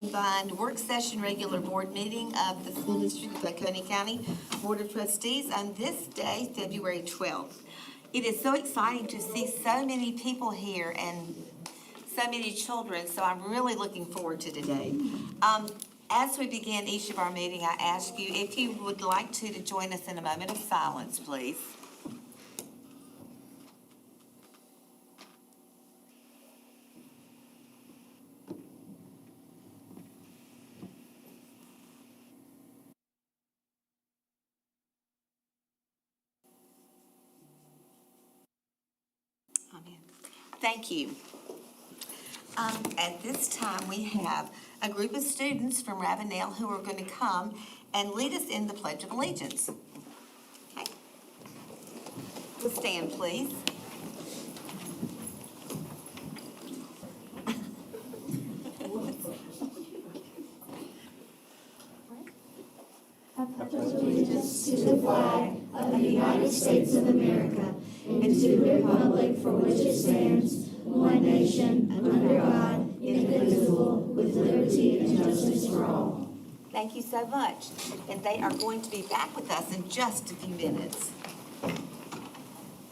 Combined work session regular board meeting of the School District of Oconee County Board of Trustees on this day, February 12th. It is so exciting to see so many people here and so many children, so I'm really looking forward to today. As we begin each of our meeting, I ask you if you would like to join us in a moment of silence, please. Amen. Thank you. At this time, we have a group of students from Ravenel who are going to come and lead us in the Pledge of Allegiance. Okay. We'll stand, please. I pledge allegiance to the flag of the United States of America and to the republic for which it stands, one nation, under God, indivisible, with liberty and justice for all. Thank you so much. And they are going to be back with us in just a few minutes.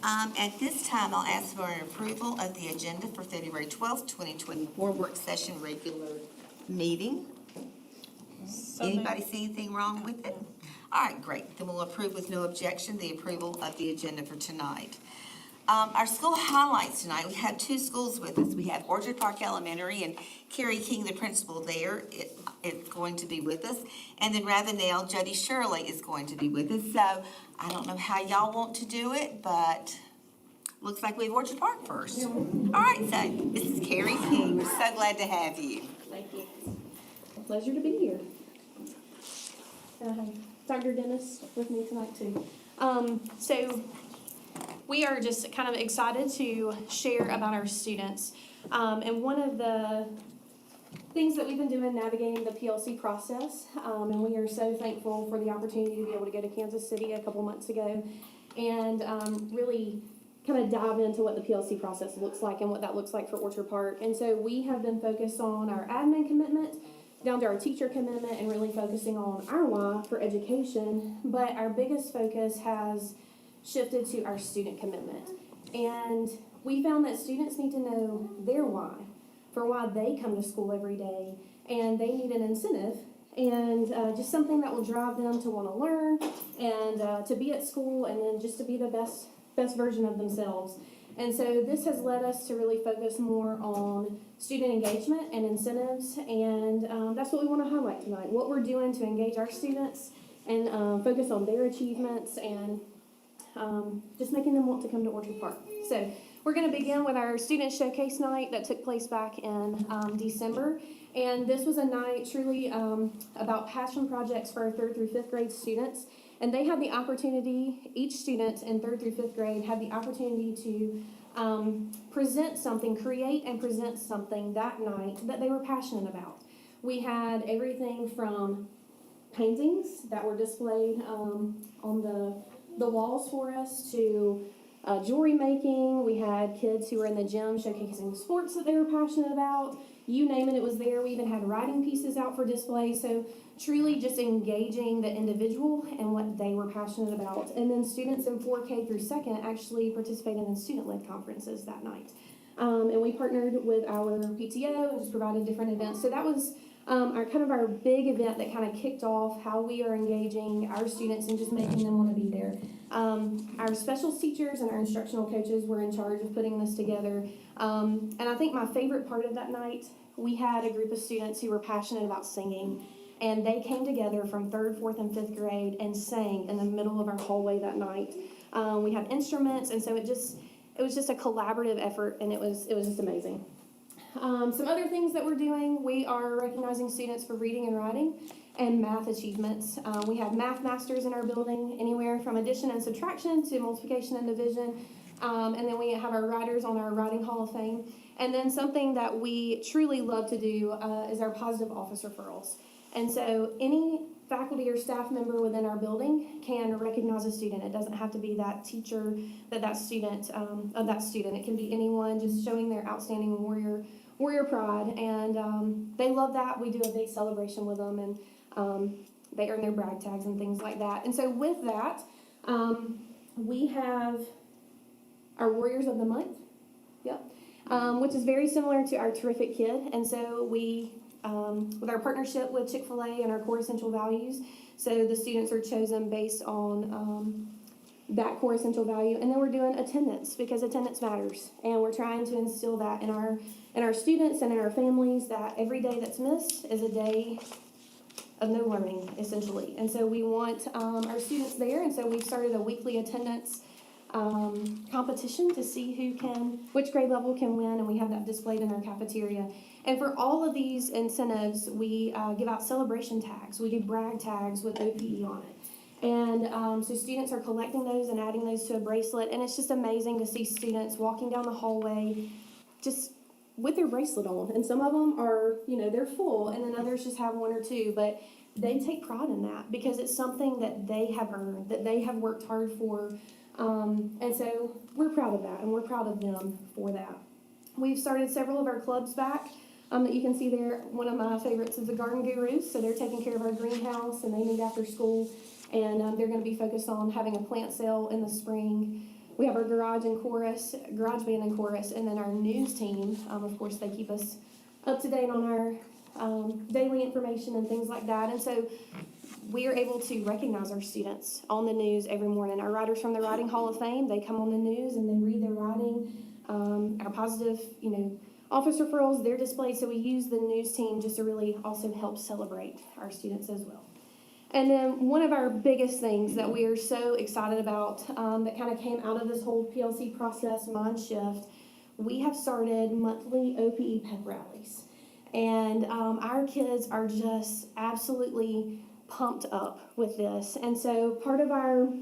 At this time, I'll ask for an approval of the agenda for February 12th, 2024 work session regular meeting. Anybody see anything wrong with it? All right, great. Then we'll approve with no objection the approval of the agenda for tonight. Our school highlights tonight, we have two schools with us. We have Orchard Park Elementary, and Carrie King, the principal there, is going to be with us. And then Ravenel, Jody Shirley is going to be with us. So I don't know how y'all want to do it, but looks like we have Orchard Park first. All right, so this is Carrie King. We're so glad to have you. Thank you. A pleasure to be here. And I have Dr. Dennis with me tonight too. So we are just kind of excited to share about our students. And one of the things that we've been doing navigating the PLC process, and we are so thankful for the opportunity to be able to go to Kansas City a couple months ago and really kind of dive into what the PLC process looks like and what that looks like for Orchard Park. And so we have been focused on our admin commitment, down to our teacher commitment, and really focusing on our why for education. But our biggest focus has shifted to our student commitment. And we found that students need to know their why, for why they come to school every day, and they need an incentive and just something that will drive them to want to learn and to be at school and then just to be the best version of themselves. And so this has led us to really focus more on student engagement and incentives, and that's what we want to highlight tonight, what we're doing to engage our students and focus on their achievements and just making them want to come to Orchard Park. So we're going to begin with our student showcase night that took place back in December, and this was a night truly about passion projects for our 3rd through 5th grade students. And they had the opportunity, each student in 3rd through 5th grade had the opportunity to present something, create and present something that night that they were passionate about. We had everything from paintings that were displayed on the walls for us to jewelry making. We had kids who were in the gym showcasing sports that they were passionate about. You name it, it was there. We even had writing pieces out for display. So truly just engaging the individual and what they were passionate about. And then students in 4K through 2nd actually participated in student-led conferences that night. And we partnered with our PTO and just provided different events. So that was our big event that kind of kicked off how we are engaging our students and just making them want to be there. Our special teachers and our instructional coaches were in charge of putting this together. And I think my favorite part of that night, we had a group of students who were passionate about singing. And they came together from 3rd, 4th, and 5th grade and sang in the middle of our hallway that night. We had instruments, and so it was just a collaborative effort, and it was just amazing. Some other things that we're doing, we are recognizing students for reading and writing and math achievements. We have math masters in our building, anywhere from addition and subtraction to multiplication and division. And then we have our writers on our Writing Hall of Fame. And then something that we truly love to do is our positive office referrals. And so any faculty or staff member within our building can recognize a student. It doesn't have to be that teacher, that student, of that student. It can be anyone just showing their outstanding warrior pride. And they love that. We do a big celebration with them, and they earn their brag tags and things like that. And so with that, we have our Warriors of the Month, which is very similar to our Terrific Kid. And so we, with our partnership with Chick-fil-A and our core essential values, so the students are chosen based on that core essential value. And then we're doing attendance, because attendance matters. And we're trying to instill that in our students and in our families, that every day that's missed is a day of no learning, essentially. And so we want our students there, and so we've started a weekly attendance competition to see which grade level can win, and we have that displayed in our cafeteria. And for all of these incentives, we give out celebration tags. We do brag tags with OPE on it. And so students are collecting those and adding those to a bracelet, and it's just amazing to see students walking down the hallway just with their bracelet on. And some of them are, they're full, and then others just have one or two, but they take pride in that because it's something that they have earned, that they have worked hard for. And so we're proud of that, and we're proud of them for that. We've started several of our clubs back that you can see there. One of my favorites is the Garden Gurus. So they're taking care of our greenhouse, and they meet after school, and they're going to be focused on having a plant sale in the spring. We have our garage band and chorus, and then our news team. Of course, they keep us up to date on our daily information and things like that. And so we are able to recognize our students on the news every morning. Our writers from the Writing Hall of Fame, they come on the news and they read their writing. Our positive, office referrals, they're displayed. So we use the news team just to really also help celebrate our students as well. And then one of our biggest things that we are so excited about that kind of came out of this whole PLC process mind shift, we have started monthly OPE pep rallies. And our kids are just absolutely pumped up with this. And so part of our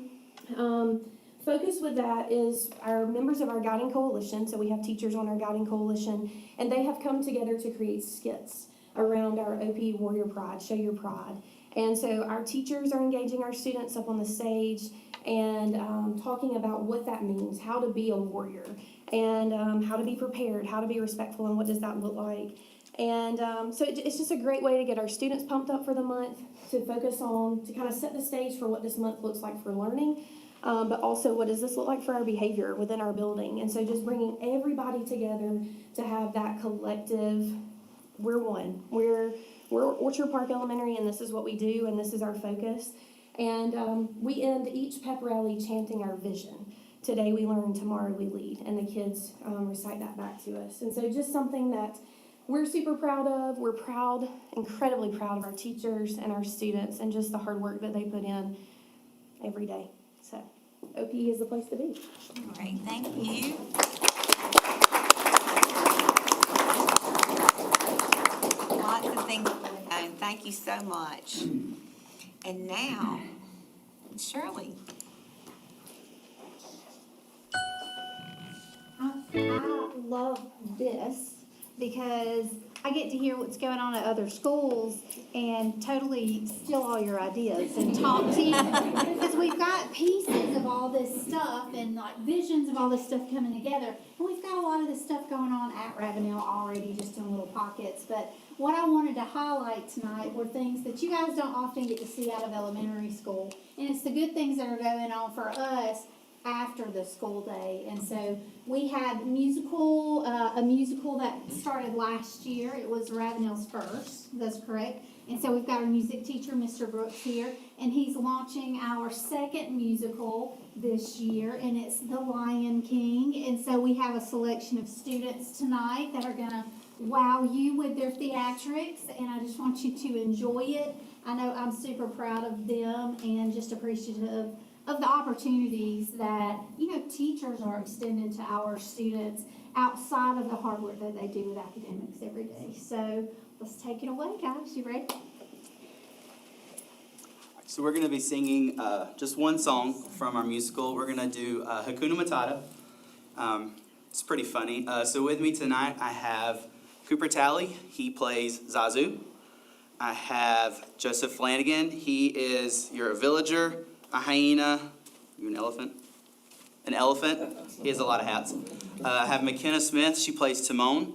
focus with that is our members of our guiding coalition. So we have teachers on our guiding coalition, and they have come together to create skits around our OPE Warrior Pride, Show Your Pride. And so our teachers are engaging our students up on the stage and talking about what that means, how to be a warrior, and how to be prepared, how to be respectful, and what does that look like. And so it's just a great way to get our students pumped up for the month, to focus on, to kind of set the stage for what this month looks like for learning, but also what does this look like for our behavior within our building. And so just bringing everybody together to have that collective, we're one. We're Orchard Park Elementary, and this is what we do, and this is our focus. And we end each pep rally chanting our vision. Today we learn, tomorrow we lead, and the kids recite that back to us. And so just something that we're super proud of. We're proud, incredibly proud of our teachers and our students and just the hard work that they put in every day. So OPE is the place to be. Great, thank you. Lots of things going on. Thank you so much. And now, Shirley. I love this because I get to hear what's going on at other schools and totally steal all your ideas and talk to you. Because we've got pieces of all this stuff and like visions of all this stuff coming together. And we've got a lot of this stuff going on at Ravenel already, just in little pockets. But what I wanted to highlight tonight were things that you guys don't often get to see out of elementary school. And it's the good things that are going on for us after the school day. And so we had a musical that started last year. It was Ravenel's first, that's correct. And so we've got our music teacher, Mr. Brooks, here, and he's launching our second musical this year, and it's The Lion King. And so we have a selection of students tonight that are gonna wow you with their theatrics, and I just want you to enjoy it. I know I'm super proud of them and just appreciative of the opportunities that, teachers are extending to our students outside of the hard work that they do with academics every day. So let's take it away, guys. You ready? So we're going to be singing just one song from our musical. We're going to do Hakuna Matata. It's pretty funny. So with me tonight I have Cooper Talley. He plays Zazu. I have Joseph Flanagan. You're a villager, a hyena, you an elephant? An elephant. He has a lot of hats. I have McKenna Smith. She plays Timon.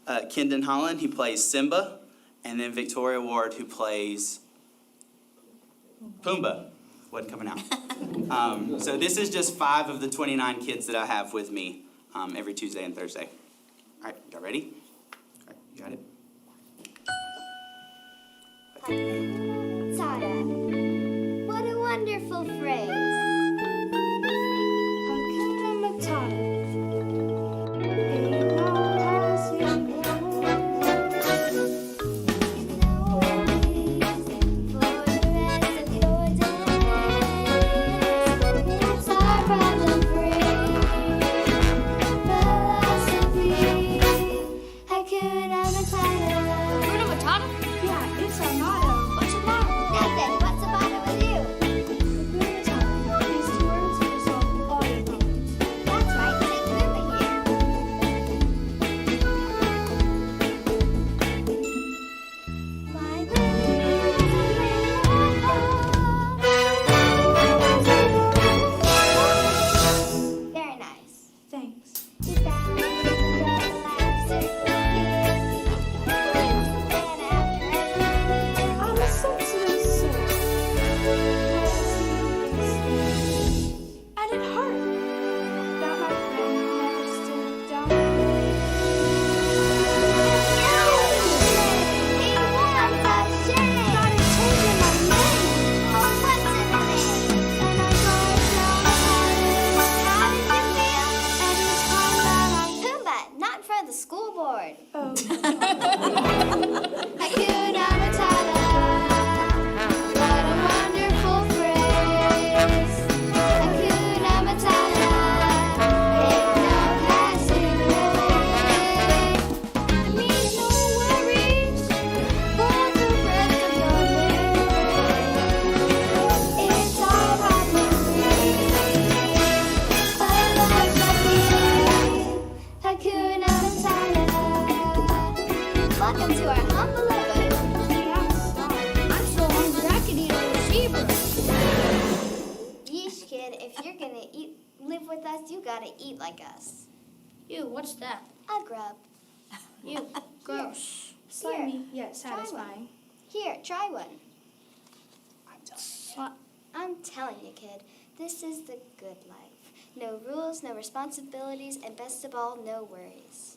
Kendon Holland, he plays Simba. And then Victoria Ward, who plays Pumbaa. Wasn't coming out. So this is just 5 of the 29 kids that I have with me every Tuesday and Thursday. All right, y'all ready? All right, you got it? Tata. What a wonderful phrase. Hakuna Matata. Ain't no passing no worries for the rest of your days. It's our problem-free philosophy. Hakuna Matata. Hakuna Matata? Yeah, it's our motto. What's the matter? Nothing. What's the matter with you? Hakuna Matata. These 2 words will solve all your problems. That's right. Sit moving here. My Very nice. Thanks. I'm a sensitive soul. And it hurt that my friend never stood down. Started changing my name. And I And it's hard that Pumbaa, not in front of the school board. Hakuna Matata. What a wonderful phrase. Hakuna Matata. Ain't no passing away. It means no worries for the rest of your days. It's all problem-free philosophy. Hakuna Matata. Welcome to our humble abode. I'm so hungry I could eat a receiver. Yeesh, kid, if you're gonna live with us, you gotta eat like us. Ew, what's that? A grub. Ew, gross. Slimy, yet satisfying. Here, try one. What? I'm telling you, kid, this is the good life. No rules, no responsibilities, and best of all, no worries.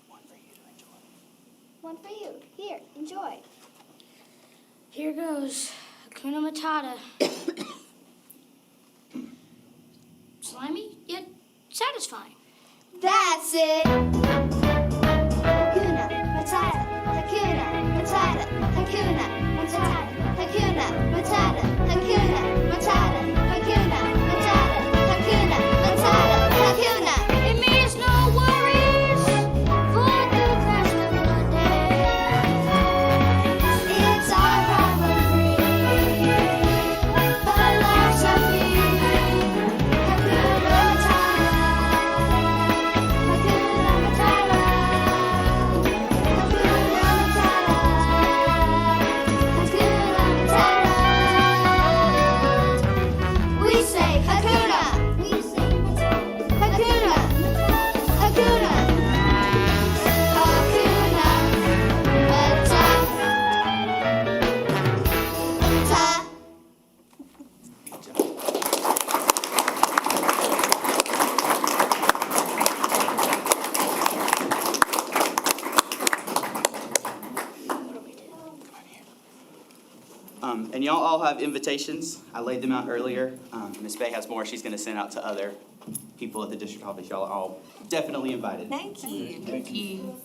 One for you to enjoy. One for you. Here, enjoy. Here goes. Hakuna Matata. Slimy, yet satisfying. That's it. Hakuna Matata. Hakuna Matata. Hakuna Matata. Hakuna Matata. Hakuna Matata. Hakuna Matata. Hakuna Matata. Hakuna. It means no worries for the rest of your days. It's our problem-free philosophy. Hakuna Matata. Hakuna Matata. Hakuna Matata. Hakuna Matata. We say Hakuna. We say Hakuna. Hakuna. Hakuna Matata. And y'all all have invitations. I laid them out earlier. Ms. Bay has more she's going to send out to other people at the district office. Y'all are all definitely invited. Thank you. Thank you.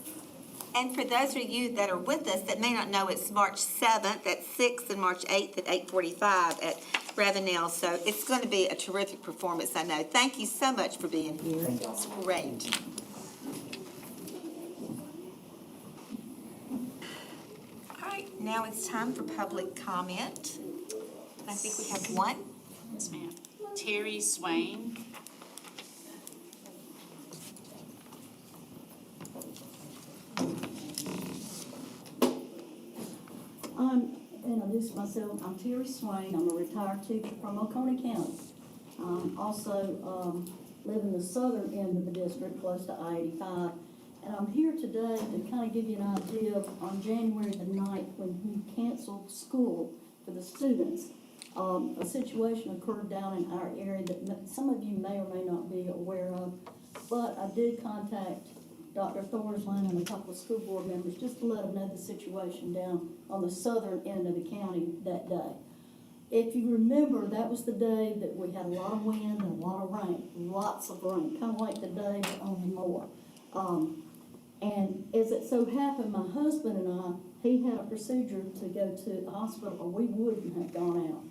And for those of you that are with us that may not know, it's March 7th at 6 and March 8th at 8:45 at Ravenel. So it's going to be a terrific performance, I know. Thank you so much for being here. It's great. All right, now it's time for public comment. I think we have one. Yes, ma'am. Terry Swain. introduce myself. I'm Terry Swain. I'm a retired teacher from Oconee County. Also live in the southern end of the district, close to I-85. And I'm here today to kind of give you an idea of on January the 9th, when we canceled school for the students. A situation occurred down in our area that some of you may or may not be aware of, but I did contact Dr. Thorsland and a couple of school board members just to let them know the situation down on the southern end of the county that day. If you remember, that was the day that we had a lot of wind and a lot of rain, lots of rain, kind of like today, but only more. And as it so happened, my husband and I, he had a procedure to go to the hospital, or we wouldn't have gone out.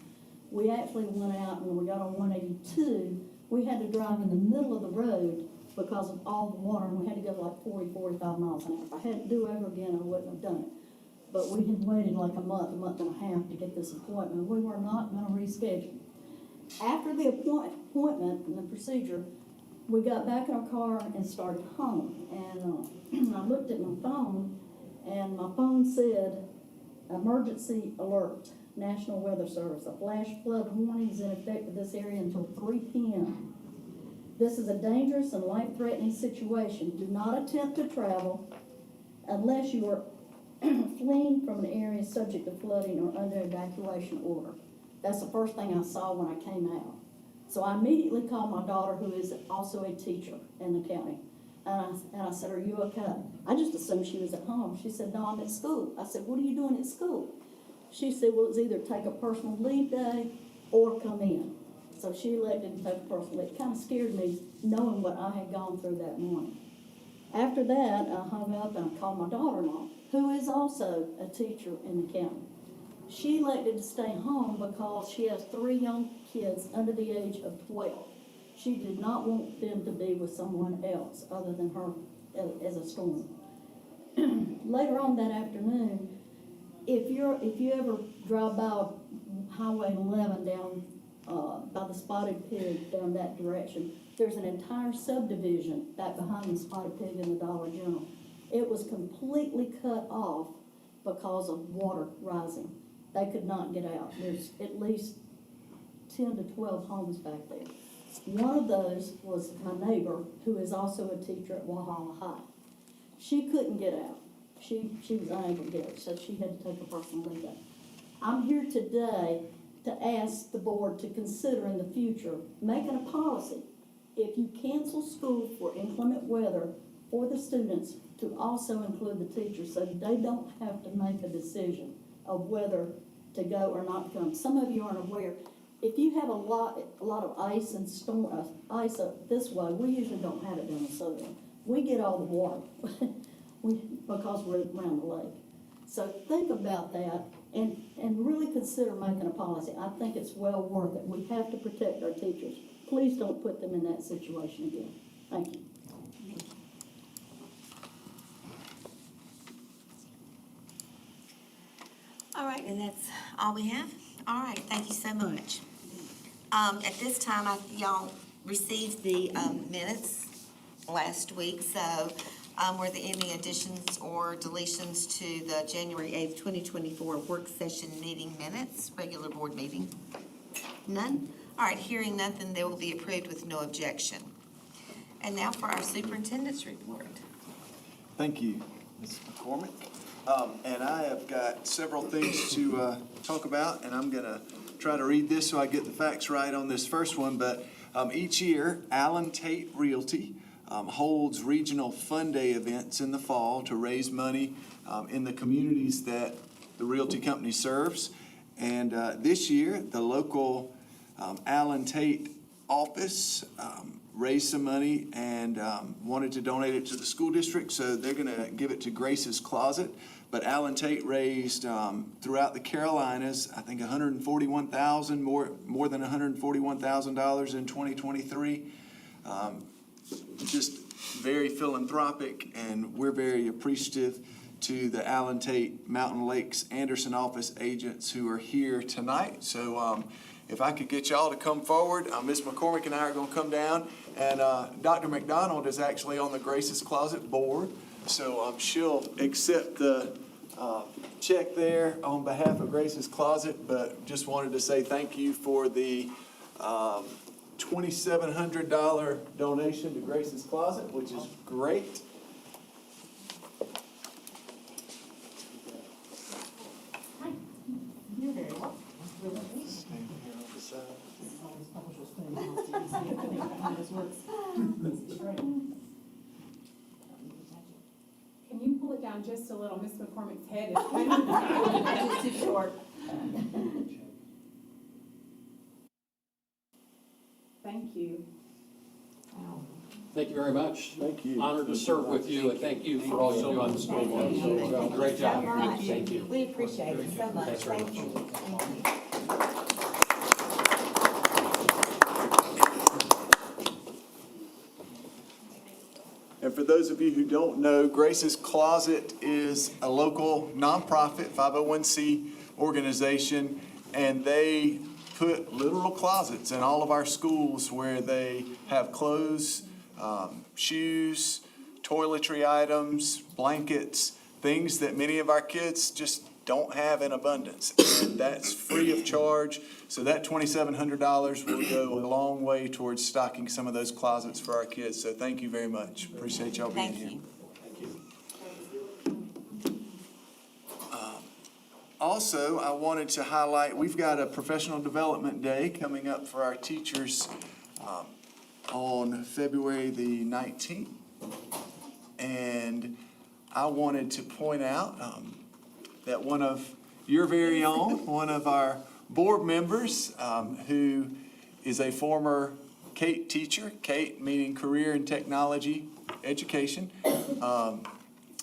We actually went out, and when we got on 182, we had to drive in the middle of the road because of all the water, and we had to go like 45 miles an hour. If I had to do it over again, I wouldn't have done it. But we had waited like a month and a half to get this appointment. We were not going to reschedule. After the appointment and the procedure, we got back in our car and started home. And I looked at my phone, and my phone said, emergency alert, National Weather Service. A flash flood warning is in effect for this area until 3 p.m. This is a dangerous and life-threatening situation. Do not attempt to travel unless you are fleeing from an area subject to flooding or under evacuation order. That's the first thing I saw when I came out. So I immediately called my daughter, who is also a teacher in the county. And I said, are you okay? I just assumed she was at home. She said, no, I'm at school. I said, what are you doing at school? She said, well, it's either take a personal leave day or come in. So she elected to take a personal leave. It kind of scared me knowing what I had gone through that morning. After that, I hung up and I called my daughter-in-law, who is also a teacher in the county. She elected to stay home because she has 3 young kids under the age of 12. She did not want them to be with someone else other than her as a storm. Later on that afternoon, if you ever drive by Highway 11 down by the Spotted Pig down that direction, there's an entire subdivision back behind the Spotted Pig in the Dollar General. It was completely cut off because of water rising. They could not get out. There's at least 10 to 12 homes back there. One of those was my neighbor, who is also a teacher at Walhalla High. She couldn't get out. She was unable to get out, so she had to take a personal leave day. I'm here today to ask the board to consider in the future making a policy, if you cancel school for inclement weather, for the students to also include the teachers, so they don't have to make a decision of whether to go or not to come. Some of you aren't aware. If you have a lot of ice and ice up this way, we usually don't have it down the southern. We get all the water because we're around the lake. So think about that and really consider making a policy. I think it's well worth it. We have to protect our teachers. Please don't put them in that situation again. Thank you. All right, and that's all we have? All right, thank you so much. At this time, y'all received the minutes last week, so were there any additions or deletions to the January 8th, 2024 work session meeting minutes, regular board meeting? None? All right, hearing nothing, they will be approved with no objection. And now for our superintendent's report. Thank you, Ms. McCormick. And I have got several things to talk about, and I'm going to try to read this so I get the facts right on this first one. But each year, Allen Tate Realty holds regional fun day events in the fall to raise money in the communities that the Realty Company serves. And this year, the local Allen Tate office raised some money and wanted to donate it to the school district, so they're going to give it to Grace's Closet. But Allen Tate raised throughout the Carolinas, I think $141,000, more than $141,000 in 2023. Just very philanthropic, and we're very appreciative to the Allen Tate Mountain Lakes Anderson office agents who are here tonight. So if I could get y'all to come forward, Ms. McCormick and I are going to come down, and Dr. McDonald is actually on the Grace's Closet board, so she'll accept the check there on behalf of Grace's Closet, but just wanted to say thank you for the $2,700 donation to Grace's Closet, which is great. You're very welcome. Stand here on the side. Can you pull it down just a little? Miss McCormick's head is It's too short. Thank you. Thank you very much. Thank you. Honored to serve with you, and thank you for all you do on the school board. So, great job. Thank you. We appreciate it so much. Thanks very Thank you. much. Thank you. And for those of you who don't know, Grace's Closet is a local nonprofit 501c organization, and they put literal closets in all of our schools where they have clothes, shoes, toiletry items, blankets, things that many of our kids just don't have in abundance. And that's free of charge. So that $2,700 will go a long way towards stocking some of those closets for our kids. So thank you very much. Appreciate y'all being here. Thank you. Thank you. Also, I wanted to highlight, we've got a professional development day coming up for our teachers on February the 19th. And I wanted to point out that one of your very own, one of our board members who is a former CATE teacher, CATE meaning Career and Technology Education.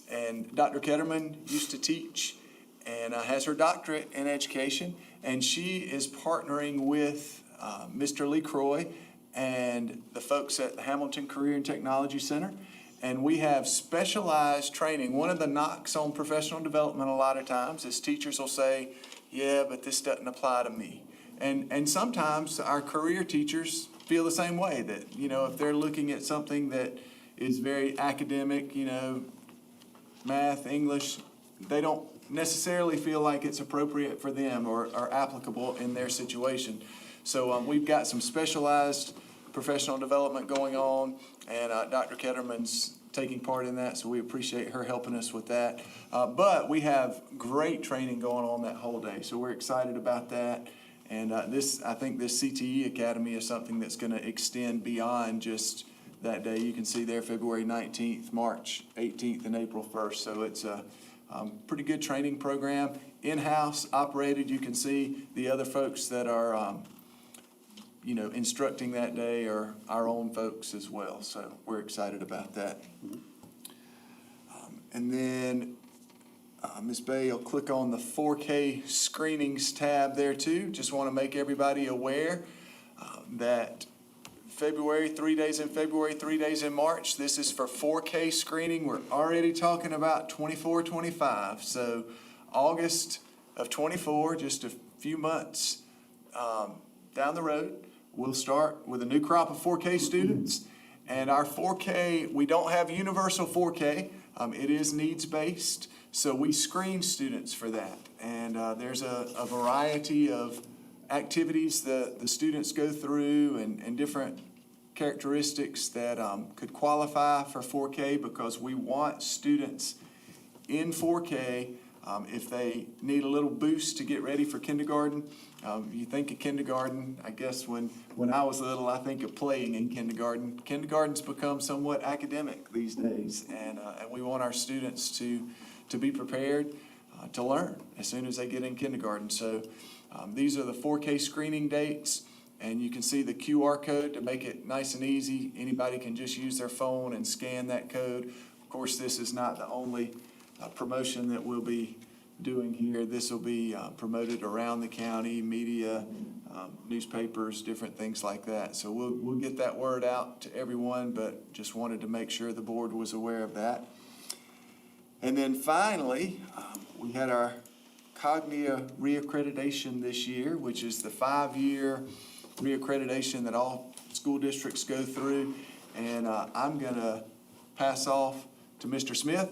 And Dr. Ketterman used to teach and has her doctorate in education. And she is partnering with Mr. Lee Croy and the folks at the Hamilton Career and Technology Center. And we have specialized training. One of the knocks on professional development a lot of times is teachers will say, yeah, but this doesn't apply to me. And sometimes our career teachers feel the same way, that, you know, if they're looking at something that is very academic, you know, math, English, they don't necessarily feel like it's appropriate for them or applicable in their situation. So we've got some specialized professional development going on, and Dr. Ketterman's taking part in that, so we appreciate her helping us with that. But we have great training going on that whole day, so we're excited about that. And I think this CTE Academy is something that's going to extend beyond just that day. You can see there February 19th, March 18th, and April 1st. So it's a pretty good training program, in-house operated. You can see the other folks that are instructing that day are our own folks as well. So we're excited about that. And then Ms. Bay, you'll click on the 4K screenings tab there too. Just want to make everybody aware that February, 3 days in February, 3 days in March. This is for 4K screening. We're already talking about 24, 25. So August of 24, just a few months down the road, we'll start with a new crop of 4K students. And our 4K, we don't have universal 4K. It is needs-based. So we screen students for that. And there's a variety of activities that the students go through and different characteristics that could qualify for 4K, because we want students in 4K if they need a little boost to get ready for kindergarten. You think of kindergarten, I guess when I was little, I think of playing in kindergarten. Kindergarten's become somewhat academic these days, and we want our students to be prepared to learn as soon as they get in kindergarten. So these are the 4K screening dates, and you can see the QR code to make it nice and easy. Anybody can just use their phone and scan that code. Of course, this is not the only promotion that we'll be doing here. This will be promoted around the county, media, newspapers, different things like that. So we'll get that word out to everyone, but just wanted to make sure the board was aware of that. And then finally, we had our Cognia reaccreditation this year, which is the 5-year reaccreditation that all school districts go through. And I'm going to pass off to Mr. Smith.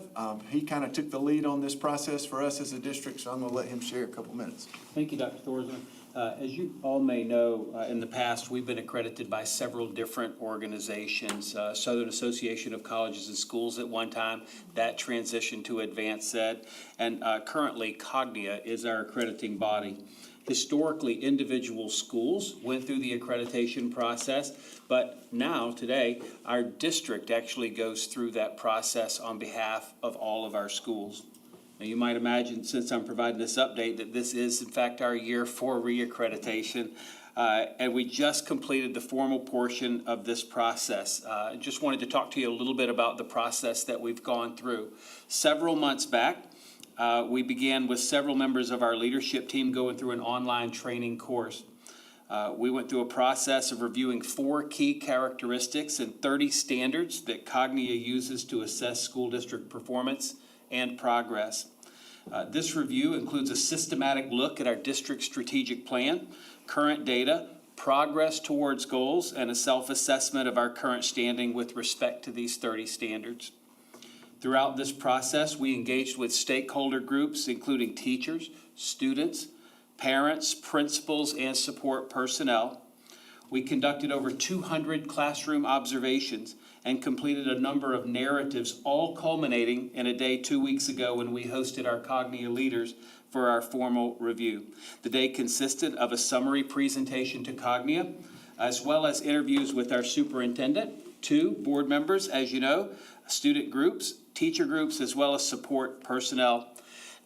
He kind of took the lead on this process for us as a district, so I'm going to let him share a couple minutes. Thank you, Dr. Thorsman. As you all may know, in the past, we've been accredited by several different organizations. Southern Association of Colleges and Schools at one time, that transitioned to Advanced Ed, and currently Cognia is our accrediting body. Historically, individual schools went through the accreditation process, but now, today, our district actually goes through that process on behalf of all of our schools. Now, you might imagine, since I'm providing this update, that this is, in fact, our year for reaccreditation. And we just completed the formal portion of this process. Just wanted to talk to you a little bit about the process that we've gone through. Several months back, we began with several members of our leadership team going through an online training course. We went through a process of reviewing 4 key characteristics and 30 standards that Cognia uses to assess school district performance and progress. This review includes a systematic look at our district strategic plan, current data, progress towards goals, and a self-assessment of our current standing with respect to these 30 standards. Throughout this process, we engaged with stakeholder groups, including teachers, students, parents, principals, and support personnel. We conducted over 200 classroom observations and completed a number of narratives, all culminating in a day 2 weeks ago when we hosted our Cognia leaders for our formal review. The day consisted of a summary presentation to Cognia, as well as interviews with our superintendent, 2 board members, as you know, student groups, teacher groups, as well as support personnel.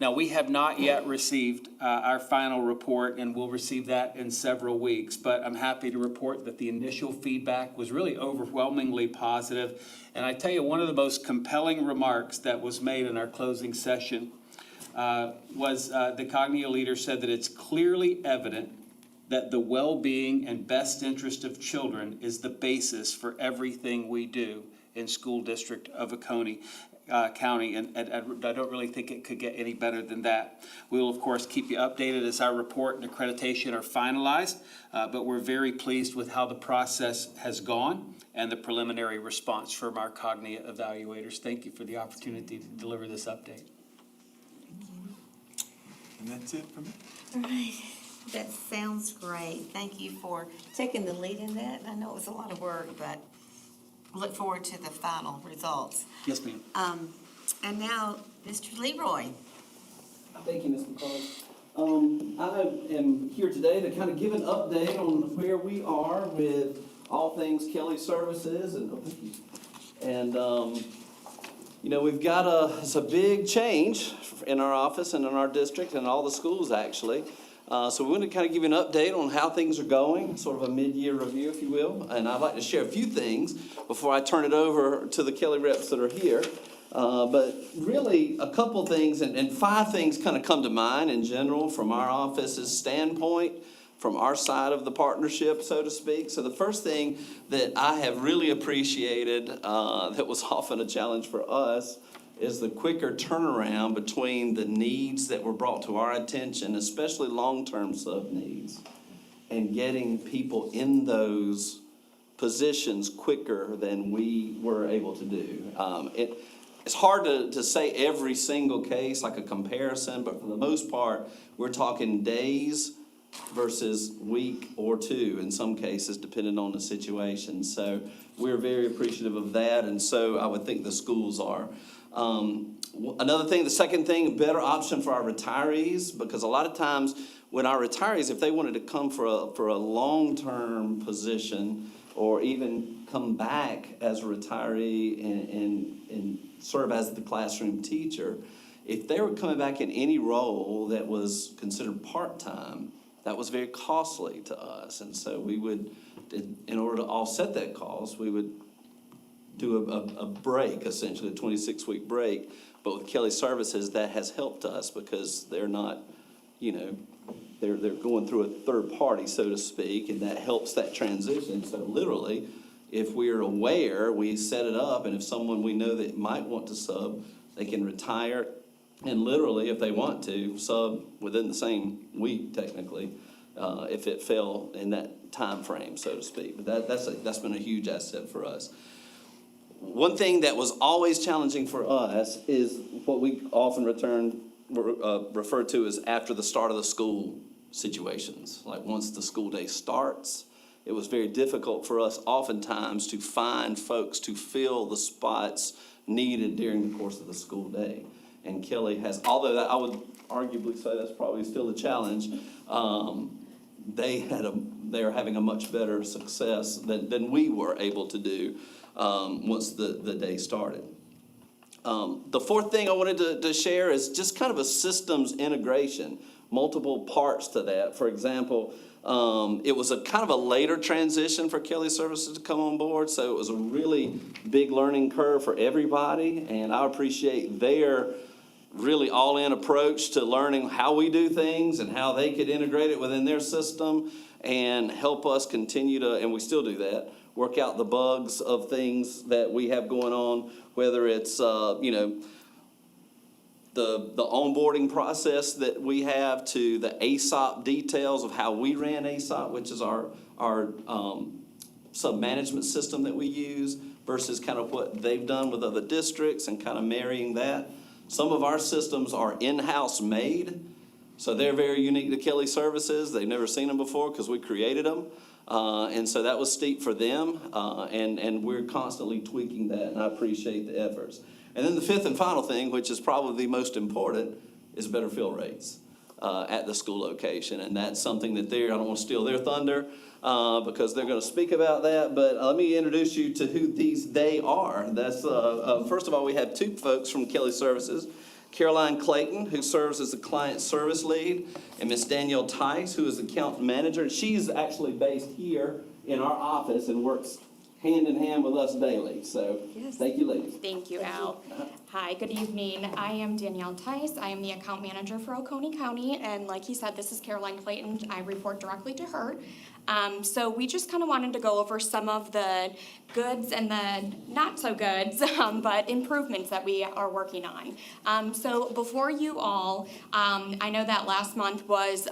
Now, we have not yet received our final report, and we'll receive that in several weeks, but I'm happy to report that the initial feedback was really overwhelmingly positive. And I tell you, one of the most compelling remarks that was made in our closing session was the Cognia leader said that it's clearly evident that the well-being and best interest of children is the basis for everything we do in school district of Oconee County, and I don't really think it could get any better than that. We will, of course, keep you updated as our report and accreditation are finalized, but we're very pleased with how the process has gone and the preliminary response from our Cognia evaluators. Thank you for the opportunity to deliver this update. And that's it for me. All right. That sounds great. Thank you for taking the lead in that. I know it was a lot of work, but look forward to the final results. Yes, ma'am. And now, Mr. Leroy. Thank you, Ms. McCullough. I am here today to kind of give an update on where we are with all things Kelly Services, and we've got it's a big change in our office and in our district and all the schools actually. So we want to kind of give you an update on how things are going, sort of a mid-year review, if you will. And I'd like to share a few things before I turn it over to the Kelly reps that are here. But really, a couple things, and 5 things kind of come to mind in general from our office's standpoint, from our side of the partnership, so to speak. So the first thing that I have really appreciated that was often a challenge for us is the quicker turnaround between the needs that were brought to our attention, especially long-term sub-needs, and getting people in those positions quicker than we were able to do. It's hard to say every single case, like a comparison, but for the most part, we're talking days versus week or 2 in some cases, depending on the situation. So we're very appreciative of that, and so I would think the schools are. Another thing, the second thing, a better option for our retirees, because a lot of times when our retirees, if they wanted to come for a long-term position or even come back as a retiree and serve as the classroom teacher, if they were coming back in any role that was considered part-time, that was very costly to us. And so we would, in order to offset that cost, we would do a break, essentially a 26-week break. But with Kelly Services, that has helped us because they're not, they're going through a third party, so to speak, and that helps that transition. So literally, if we're aware, we set it up, and if someone we know that might want to sub, they can retire, and literally, if they want to, sub within the same week, technically, if it fell in that time frame, so to speak. But that's been a huge asset for us. One thing that was always challenging for us is what we often refer to as after the start of the school situations. Like once the school day starts, it was very difficult for us oftentimes to find folks to fill the spots needed during the course of the school day. And Kelly has, although that I would arguably say that's probably still a challenge, they're having a much better success than we were able to do once the day started. The fourth thing I wanted to share is just kind of a systems integration, multiple parts to that. For example, it was a kind of a later transition for Kelly Services to come on board, so it was a really big learning curve for everybody, and I appreciate their really all-in approach to learning how we do things and how they could integrate it within their system and help us continue to, and we still do that, work out the bugs of things that we have going on, whether it's, the onboarding process that we have to the ASOP details of how we ran ASOP, which is our sub-management system that we use, versus kind of what they've done with other districts and kind of marrying that. Some of our systems are in-house made, so they're very unique to Kelly Services. They've never seen them before because we created them. And so that was steep for them, and we're constantly tweaking that, and I appreciate the efforts. And then the fifth and final thing, which is probably the most important, is better fill rates at the school location. And that's something that I don't want to steal their thunder because they're going to speak about that, but let me introduce you to who they are. That's first of all, we have two folks from Kelly Services. Caroline Clayton, who serves as the client service lead, and Miss Danielle Tice, who is the account manager. And she's actually based here in our office and works hand in hand with us daily. So thank you, ladies. Thank you, Al. Hi, good evening. I am Danielle Tice. I am the account manager for Oconee County, and like he said, this is Caroline Clayton. I report directly to her. So we just kind of wanted to go over some of the goods and the not so goods, but improvements that we are working on. So before you all, I know that last month was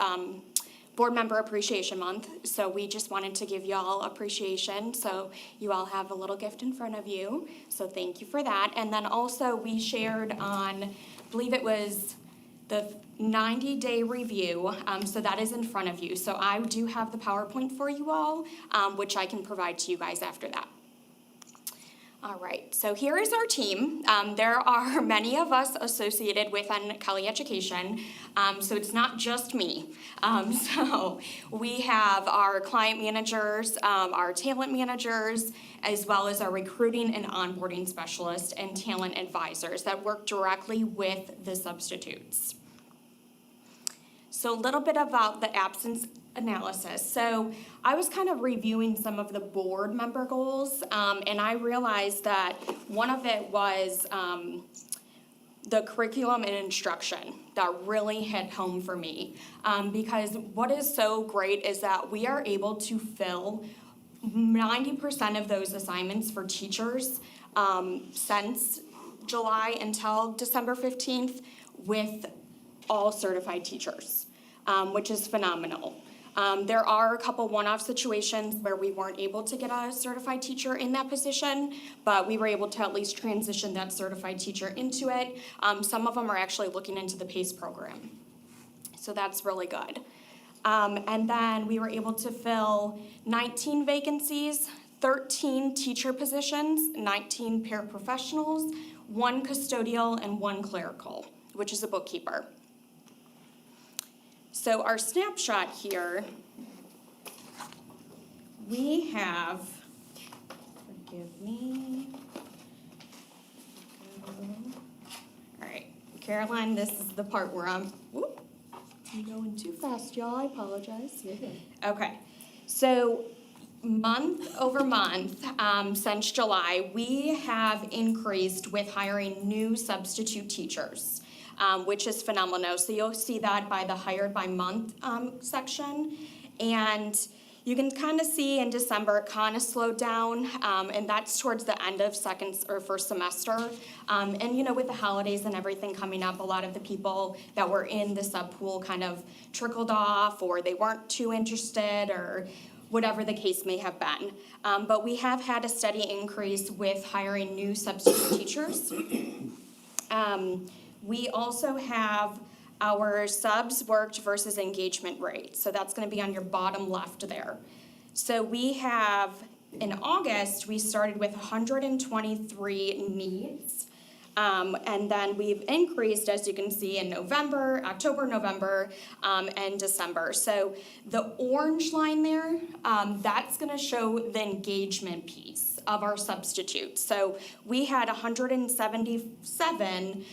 Board Member Appreciation Month, so we just wanted to give y'all appreciation. So you all have a little gift in front of you, so thank you for that. And then also we shared on, I believe it was the 90-day review, so that is in front of you. So I do have the PowerPoint for you all, which I can provide to you guys after that. All right, so here is our team. There are many of us associated with Kelly Education, so it's not just me. So we have our client managers, our talent managers, as well as our recruiting and onboarding specialists and talent advisors that work directly with the substitutes. So a little bit about the absence analysis. So I was kind of reviewing some of the board member goals, and I realized that one of it was the curriculum and instruction that really hit home for me. Because what is so great is that we are able to fill 90% of those assignments for teachers since July until December 15th with all certified teachers, which is phenomenal. There are a couple one-off situations where we weren't able to get a certified teacher in that position, but we were able to at least transition that certified teacher into it. Some of them are actually looking into the PACE program, so that's really good. And then we were able to fill 19 vacancies, 13 teacher positions, 19 paraprofessionals, 1 custodial, and 1 clerical, which is a bookkeeper. So our snapshot here, we have, forgive me. All right, Caroline, this is the part where I'm going too fast, y'all, I apologize. Okay, so month over month, since July, we have increased with hiring new substitute teachers. Which is phenomenal. So you'll see that by the hired by month section. And you can kind of see in December it kind of slowed down, and that's towards the end of second or first semester. And you know, with the holidays and everything coming up, a lot of the people that were in the sub pool kind of trickled off, or they weren't too interested, or whatever the case may have been. But we have had a steady increase with hiring new substitute teachers. We also have our subs worked versus engagement rate. So that's gonna be on your bottom left there. So we have, in August, we started with 123 needs. And then we've increased, as you can see, in November, October, November, and December. So the orange line there, that's gonna show the engagement piece of our substitutes. So we had 177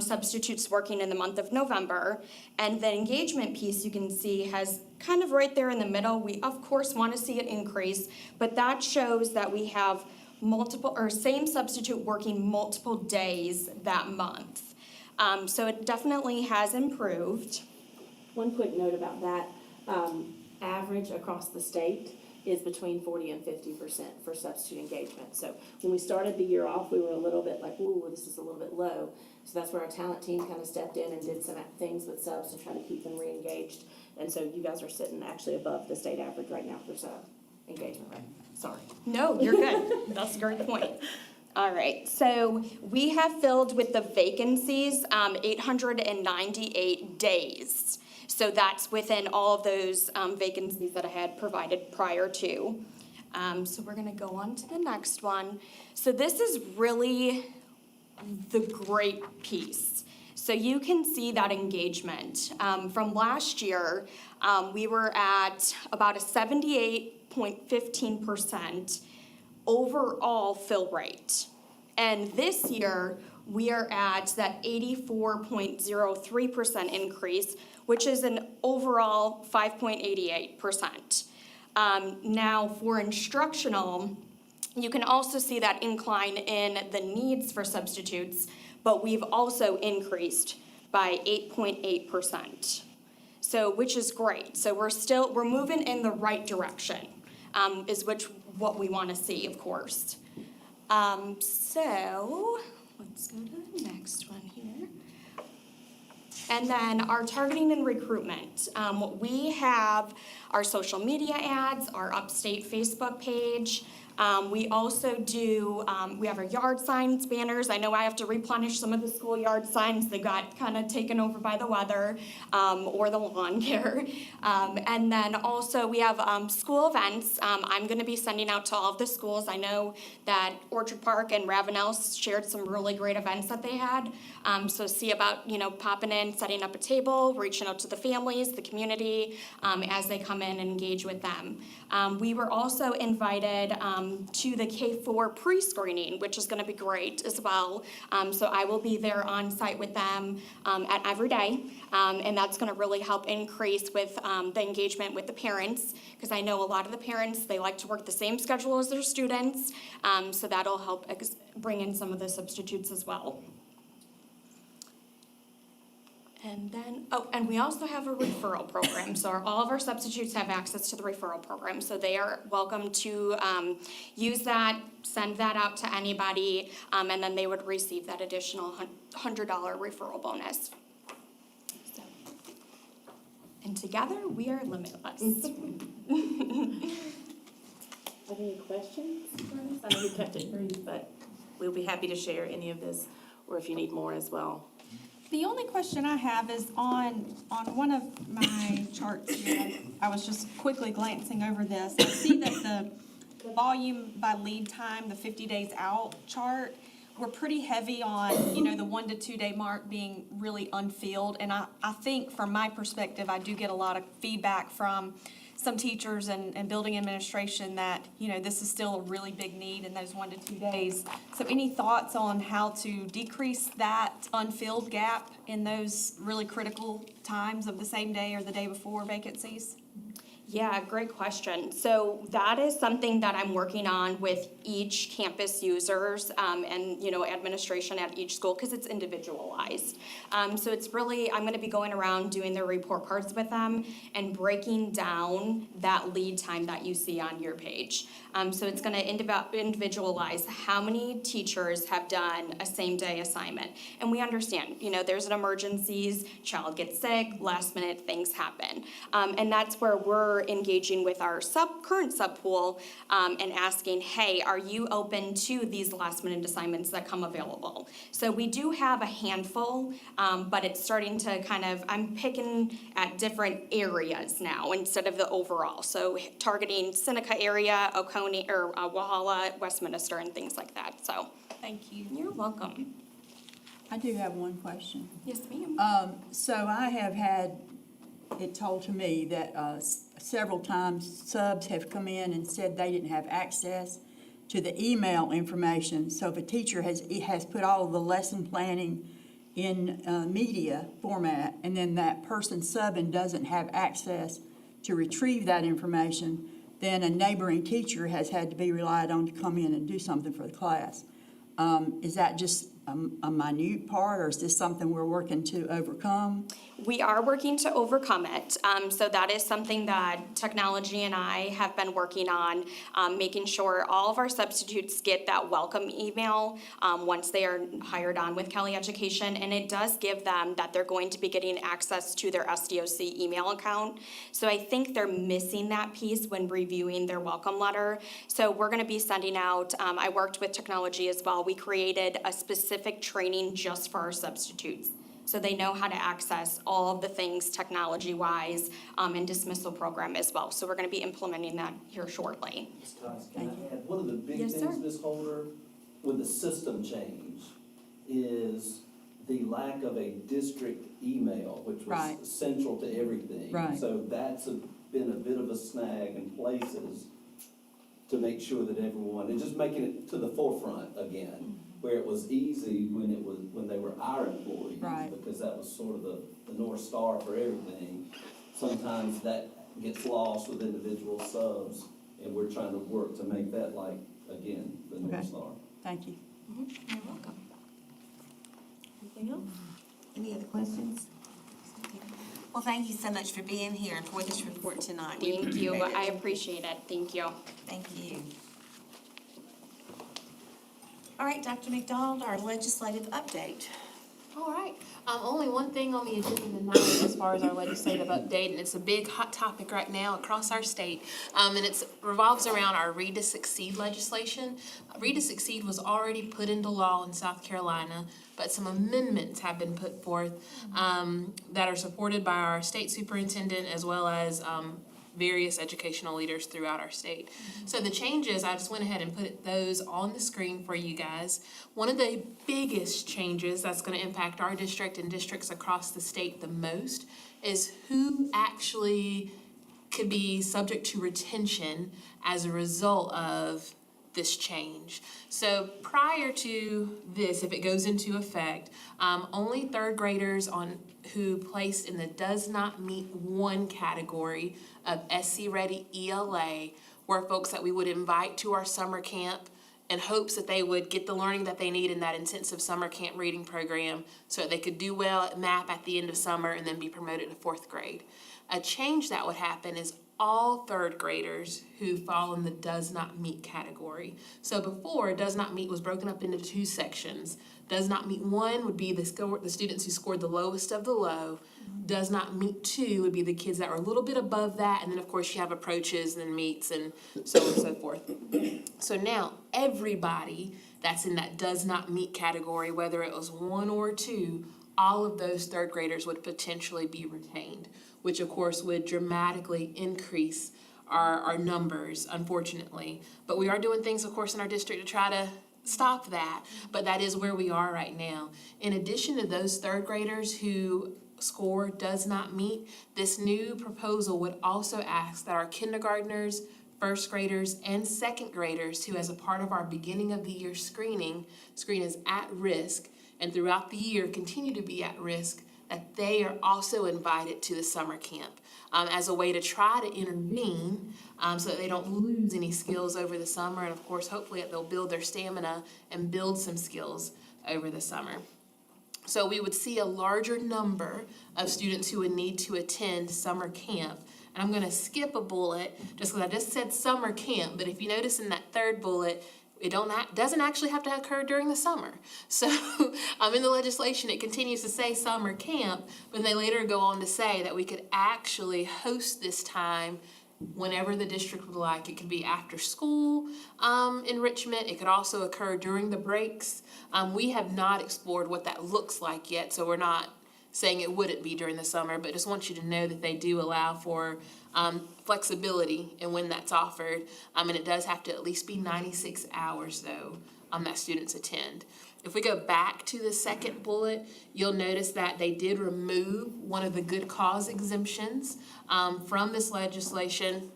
substitutes working in the month of November, and the engagement piece you can see has kind of right there in the middle. We of course want to see it increase, but that shows that we have multiple or same substitute working multiple days that month. So it definitely has improved. One quick note about that, average across the state is between 40 and 50% for substitute engagement. So when we started the year off, we were a little bit like, ooh, this is a little bit low. So that's where our talent team kind of stepped in and did some things with subs to try to keep them re-engaged. And so you guys are sitting actually above the state average right now for sub engagement rate. Sorry. No, you're good. That's a great point. All right, so we have filled with the vacancies 898 days. So that's within all of those vacancies that I had provided prior to. So we're gonna go on to the next one. So this is really the great piece. So you can see that engagement. From last year, we were at about a 78.15% overall fill rate. And this year, we are at that 84.03% increase, which is an overall 5.88%. Now for instructional, you can also see that incline in the needs for substitutes, but we've also increased by 8.8%. So, which is great. So we're moving in the right direction, is what we want to see, of course. So let's go to the next one here. And then our targeting and recruitment. We have our social media ads, our Upstate Facebook page. We also do, we have our yard signs, banners. I know I have to replenish some of the schoolyard signs that got kind of taken over by the weather or the lawn care. And then also we have school events. I'm going to be sending out to all of the schools. I know that Orchard Park and Ravenel shared some really great events that they had. So see about, popping in, setting up a table, reaching out to the families, the community, as they come in and engage with them. We were also invited to the K-4 pre-screening, which is going to be great as well. So I will be there on site with them at every day, and that's going to really help increase with the engagement with the parents, because I know a lot of the parents, they like to work the same schedule as their students, so that'll help bring in some of the substitutes as well. And then, and we also have a referral program. So all of our substitutes have access to the referral program. So they are welcome to use that, send that out to anybody, and then they would receive that additional $100 referral bonus. So, and together, we are limitless. Have any questions for us? I know we kept it brief, but we'll be happy to share any of this, or if you need more as well. The only question I have is on one of my charts here. I was just quickly glancing over this. I see that the volume by lead time, the 50 days out chart, we're pretty heavy on, the 1 to 2 day mark being really unfilled. And I think from my perspective, I do get a lot of feedback from some teachers and building administration that, this is still a really big need in those 1 to 2 days. So any thoughts on how to decrease that unfilled gap in those really critical times of the same day or the day before vacancies? Yeah, great question. So that is something that I'm working on with each campus users and administration at each school, because it's individualized. So it's really, I'm going to be going around doing the report cards with them and breaking down that lead time that you see on your page. So it's going to individualize how many teachers have done a same day assignment. And we understand, there's an emergencies, child gets sick, last minute things happen. And that's where we're we're engaging with our current subpool and asking, hey, are you open to these last-minute assignments that come available? So we do have a handful, but it's starting to kind of, I'm picking at different areas now instead of the overall. So targeting Seneca area, Oconee, or Walhalla, Westminster, and things like that. So Thank you. you're welcome. I do have one question. Yes, ma'am. So I have had it told to me that several times subs have come in and said they didn't have access to the email information. So if a teacher has put all of the lesson planning in media format, and then that person subbing doesn't have access to retrieve that information, then a neighboring teacher has had to be relied on to come in and do something for the class. Is that just a minute part, or is this something we're working to overcome? We are working to overcome it. So that is something that technology and I have been working on, making sure all of our substitutes get that welcome email once they are hired on with Kelly Education. And it does give them that they're going to be getting access to their SDOC email account. So I think they're missing that piece when reviewing their welcome letter. So we're going to be sending out, I worked with technology as well. We created a specific training just for our substitutes, so they know how to access all of the things technology-wise and dismissal program as well. So we're going to be implementing that here shortly. Ms. Tice, can I add, one of the big Yes, things, sir. Ms. Holder, with the system change is the lack of a district email, which Right. was central to everything. Right. So that's been a bit of a snag in places to make sure that everyone, and just making it to the forefront again, where it was easy when they were our employees. Right. Because that was sort of the North Star for everything. Sometimes that gets lost with individual subs, and we're trying to work to make that like, again, the North Okay. Star. Thank you. You're welcome. Anything else? Any other questions? Well, thank you so much for being here and for this report tonight. We Thank you. appreciate it. I appreciate it. Thank you. Thank you. All right, Dr. McDonald, our legislative update. All right. Only one thing on the agenda tonight as far as our legislative update, and it's a big hot topic right now across our state, and it revolves around our Read to Succeed legislation. Read to Succeed was already put into law in South Carolina, but some amendments have been put forth that are supported by our state superintendent as well as various educational leaders throughout our state. So the changes, I just went ahead and put those on the screen for you guys. One of the biggest changes that's going to impact our district and districts across the state the most is who actually could be subject to retention as a result of this change. So prior to this, if it goes into effect, only third graders who placed in the does not meet one category of SC Ready ELA were folks that we would invite to our summer camp in hopes that they would get the learning that they need in that intensive summer camp reading program so that they could do well at MAP at the end of summer and then be promoted to fourth grade. A change that would happen is all third graders who fall in the does not meet category. So before, does not meet was broken up into two sections. Does not meet one would be the students who scored the lowest of the low. Does not meet two would be the kids that were a little bit above that. And then, of course, you have approaches and then meets and so on and so forth. So now everybody that's in that does not meet category, whether it was one or two, all of those third graders would potentially be retained, which of course would dramatically increase our numbers, unfortunately. But we are doing things, of course, in our district to try to stop that, but that is where we are right now. In addition to those third graders who score does not meet, this new proposal would also ask that our kindergartners, first graders, and second graders who, as a part of our beginning of the year screen is at risk, and throughout the year continue to be at risk, that they are also invited to the summer camp as a way to try to intervene so that they don't lose any skills over the summer. And of course, hopefully they'll build their stamina and build some skills over the summer. So we would see a larger number of students who would need to attend summer camp. And I'm going to skip a bullet just because I just said summer camp, but if you notice in that third bullet, it doesn't actually have to occur during the summer. So in the legislation, it continues to say summer camp, but they later go on to say that we could actually host this time whenever the district would like. It could be after school enrichment. It could also occur during the breaks. We have not explored what that looks like yet, so we're not saying it wouldn't be during the summer, but just want you to know that they do allow for flexibility in when that's offered. And it does have to at least be 96 hours, though, that students attend. If we go back to the second bullet, you'll notice that they did remove one of the good cause exemptions from this legislation,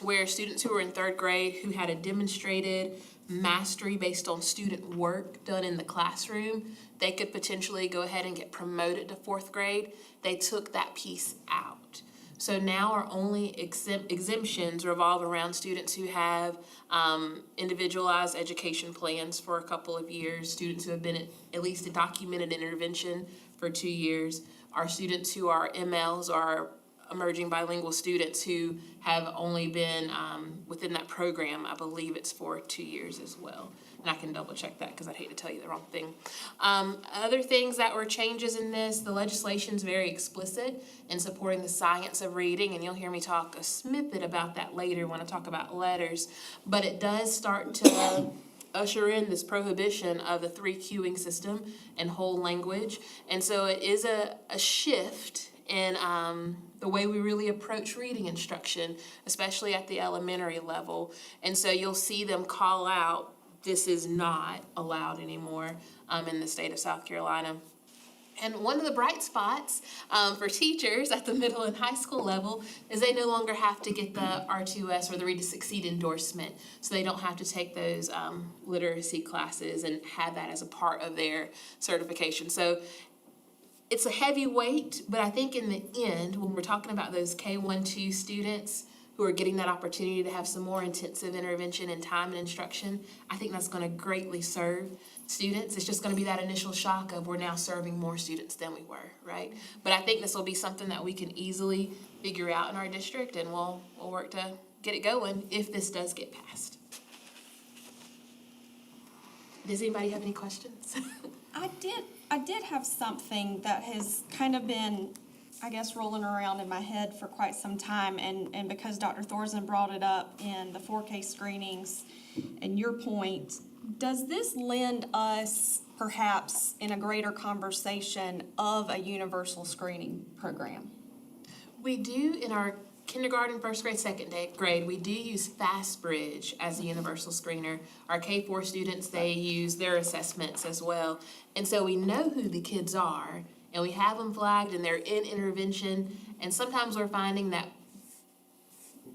where students who were in third grade who had a demonstrated mastery based on student work done in the classroom, they could potentially go ahead and get promoted to fourth grade. They took that piece out. So now our only exemptions revolve around students who have individualized education plans for a couple of years, students who have been at least a documented intervention for 2 years, our students who are MLs or emerging bilingual students who have only been within that program. I believe it's for 2 years as well. And I can double check that because I'd hate to tell you the wrong thing. Other things that were changes in this, the legislation's very explicit in supporting the science of reading, and you'll hear me talk a snippet about that later when I talk about letters. But it does start to usher in this prohibition of the 3 cueing system and whole language. And so it is a shift in the way we really approach reading instruction, especially at the elementary level. And so you'll see them call out, this is not allowed anymore in the state of South Carolina. And one of the bright spots for teachers at the middle and high school level is they no longer have to get the R2S or the Read to Succeed endorsement. So they don't have to take those literacy classes and have that as a part of their certification. So it's a heavy weight, but I think in the end, when we're talking about those K-1-2 students who are getting that opportunity to have some more intensive intervention and time and instruction, I think that's going to greatly serve students. It's just going to be that initial shock of we're now serving more students than we were, right? But I think this will be something that we can easily figure out in our district, and we'll work to get it going if this does get passed. Does anybody have any questions? I did have something that has kind of been, I guess, rolling around in my head for quite some time, and because Dr. Thorson brought it up in the 4K screenings and your point, does this lend us perhaps in a greater conversation of a universal screening program? We do in our kindergarten, first grade, second grade, we do use FastBridge as a universal screener. Our K-4 students, they use their assessments as well. And so we know who the kids are, and we have them flagged, and they're in intervention. And sometimes we're finding that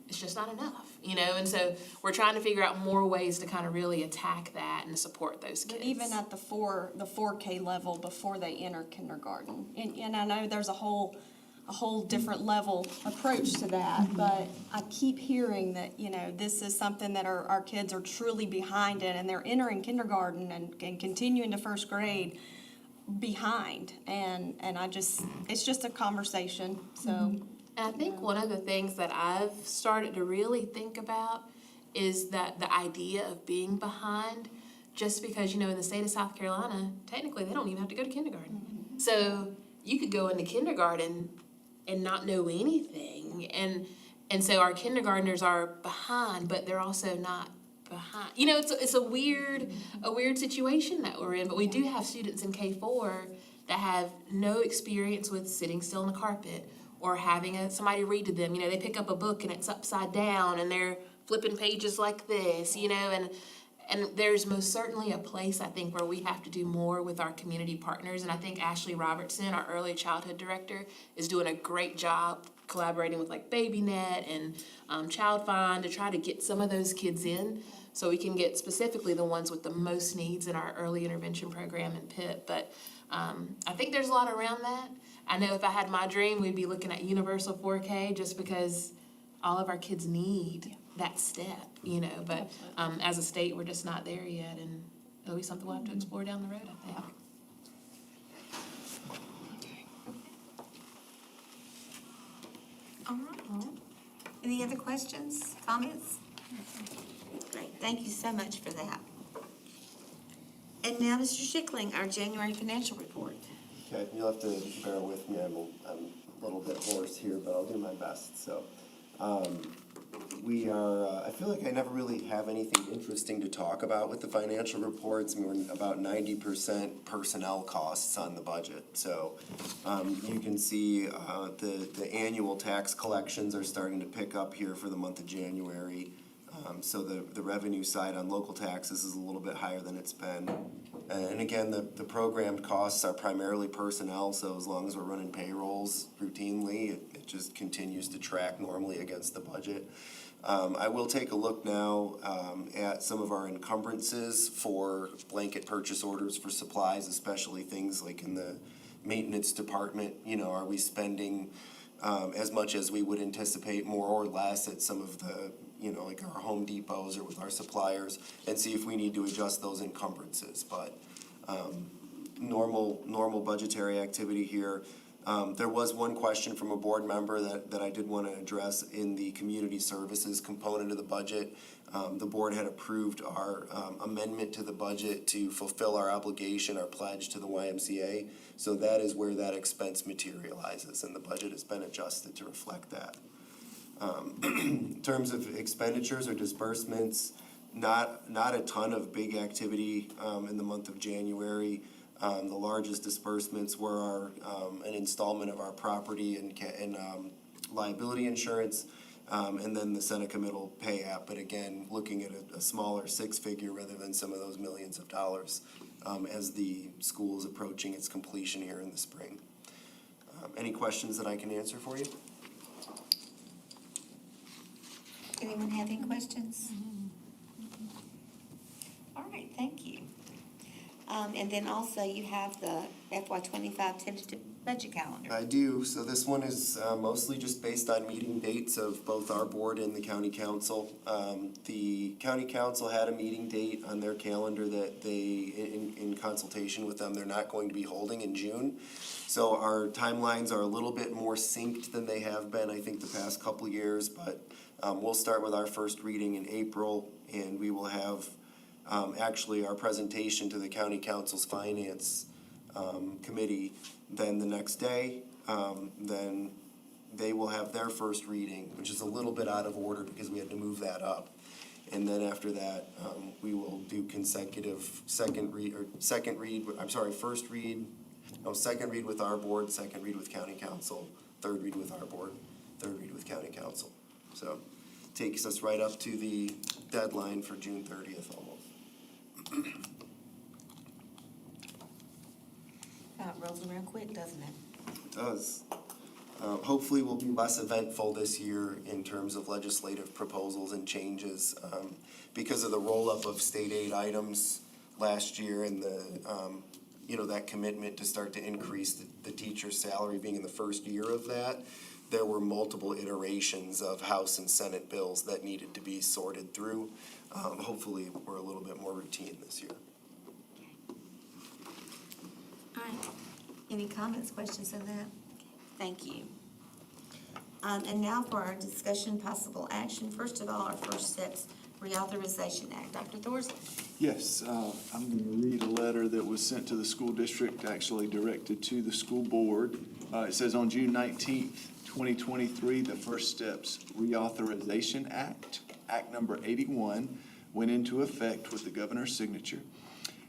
it's just not enough, and so we're trying to figure out more ways to kind of really attack that and support those kids. But even at the 4K level before they enter kindergarten, and I know there's a whole different level approach to that, but I keep hearing that, this is something that our kids are truly behind in, and they're entering kindergarten and continuing to first grade behind, and it's just a conversation, so. And I think one of the things that I've started to really think about is that the idea of being behind, just because, in the state of South Carolina, technically they don't even have to go to kindergarten. Mm-hmm. So you could go into kindergarten and not know anything. And so our kindergartners are behind, but they're also not behind. It's a weird situation that we're in, but we do have students in K-4 that have no experience with sitting still on the carpet or having somebody read to them. They pick up a book and it's upside down and they're flipping pages like this, and there's most certainly a place, I think, where we have to do more with our community partners. And I think Ashley Robertson, our early childhood director, is doing a great job collaborating with like BabyNet and Child Find to try to get some of those kids in so we can get specifically the ones with the most needs in our early intervention program in Pitt. But I think there's a lot around that. I know if I had my dream, we'd be looking at universal 4K just because all of our kids need that step, but as a state, we're just not there yet, and it'll be something we'll have to explore down the road, I think. All right. Any other questions, comments? Great, thank you so much for that. And now, Mr. Schickling, our January financial report. Okay, you'll have to bear with me. I'm a little bit hoarse here, but I'll do my best. So, we are, I feel like I never really have anything interesting to talk about with the financial reports. I mean, we're about 90% personnel costs on the budget. So you can see the annual tax collections are starting to pick up here for the month of January. So the revenue side on local taxes is a little bit higher than it's been. And again, the programmed costs are primarily personnel, so as long as we're running payrolls routinely, it just continues to track normally against the budget. I will take a look now at some of our encumbrances for blanket purchase orders for supplies, especially things like in the maintenance department. You know, are we spending as much as we would anticipate, more or less, at some of the, you know, like our Home Depots or with our suppliers, and see if we need to adjust those encumbrances. But normal budgetary activity here. There was one question from a board member that I did want to address in the community services component of the budget. The board had approved our amendment to the budget to fulfill our obligation, our pledge to the YMCA. So that is where that expense materializes, and the budget has been adjusted to reflect that. In terms of expenditures or disbursements, not a ton of big activity in the month of January. The largest disbursements were an installment of our property and liability insurance, and then the Seneca Middle Pay app. But again, looking at a smaller six-figure rather than some of those millions of dollars as the school is approaching its completion here in the spring. Any questions that I can answer for you? Anyone have any questions? All right, thank you. And then also you have the FY25 tentative budget calendar. I do. So this one is mostly just based on meeting dates of both our board and the county council. The county council had a meeting date on their calendar that they, in consultation with them, they're not going to be holding in June. So our timelines are a little bit more synced than they have been, I think, the past couple of years. But we'll start with our first reading in April, and we will have actually our presentation to the county council's finance committee. Then the next day, then they will have their first reading, which is a little bit out of order because we had to move that up. And then after that, we will do consecutive second read with our board, second read with county council, third read with our board, third read with county council. So takes us right up to the deadline for June 30th almost. Rolls around quick, doesn't it? It does. Hopefully we'll be less eventful this year in terms of legislative proposals and changes because of the roll-up of state aid items last year and that commitment to start to increase the teacher's salary being in the first year of that. There were multiple iterations of House and Senate bills that needed to be sorted through. Hopefully we're a little bit more routine this year. All right. Any comments, questions on that? Thank you. And now for our discussion, possible action. First of all, our First Steps Reauthorization Act. Dr. Thorsley? Yes, I'm going to read a letter that was sent to the school district, actually directed to the school board. It says on June 19th, 2023, the First Steps Reauthorization Act, Act number 81, went into effect with the governor's signature.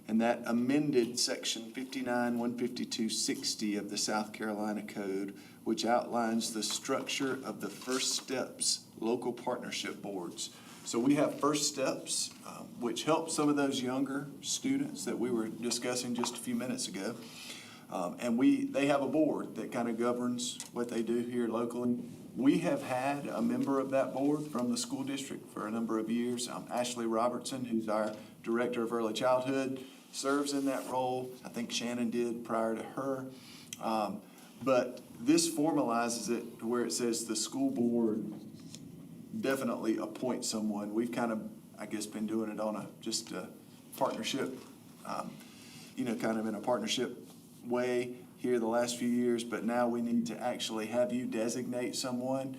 And that amended section 59-152-60 of the South Carolina Code, which outlines the structure of the First Steps local partnership boards. So we have First Steps, which help some of those younger students that we were discussing just a few minutes ago. And they have a board that kind of governs what they do here locally. We have had a member of that board from the school district for a number of years. Ashley Robertson, who's our Director of Early Childhood, serves in that role. I think Shannon did prior to her. But this formalizes it to where it says the school board definitely appoints someone. We've kind of, I guess, been doing it on a partnership, kind of in a partnership way here the last few years, but now we need to actually have you designate someone.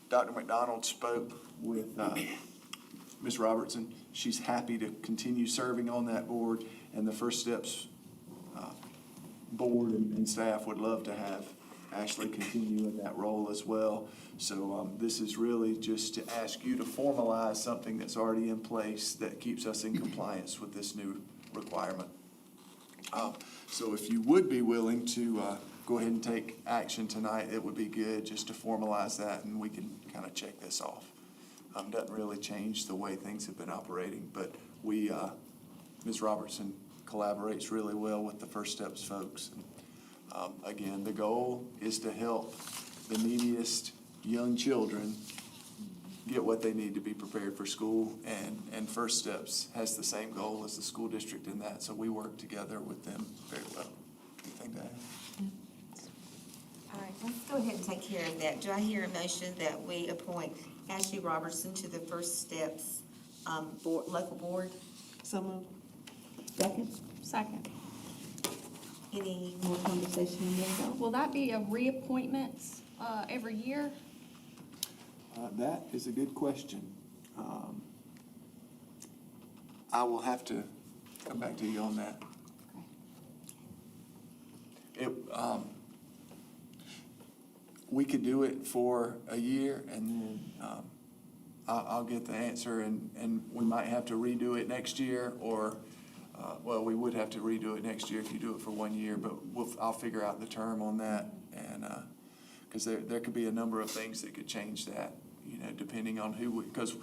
Dr. McDonald spoke with Ms. Robertson. She's happy to continue serving on that board, and the First Steps board and staff would love to have Ashley continue in that role as well. So this is really just to ask you to formalize something that's already in place that keeps us in compliance with this new requirement. So if you would be willing to go ahead and take action tonight, it would be good just to formalize that, and we can kind of check this off. Doesn't really change the way things have been operating, but Ms. Robertson collaborates really well with the First Steps folks. Again, the goal is to help the neediest young children get what they need to be prepared for school, and First Steps has the same goal as the school district in that, so we work together with them very well. Anything to add? All right, let's go ahead and take care of that. Do I hear a motion that we appoint Ashley Robertson to the First Steps local board? So moved. Second. Any More conversation on that? Will that be a reappointment every year? That is a good question. I will have to come back to you on that. We could do it for a year, and then I'll get the answer, and we might have to redo it next year, or, well, we would have to redo it next year if you do it for 1 year, but I'll figure out the term on that, and, because there could be a number of things that could change that, depending on who because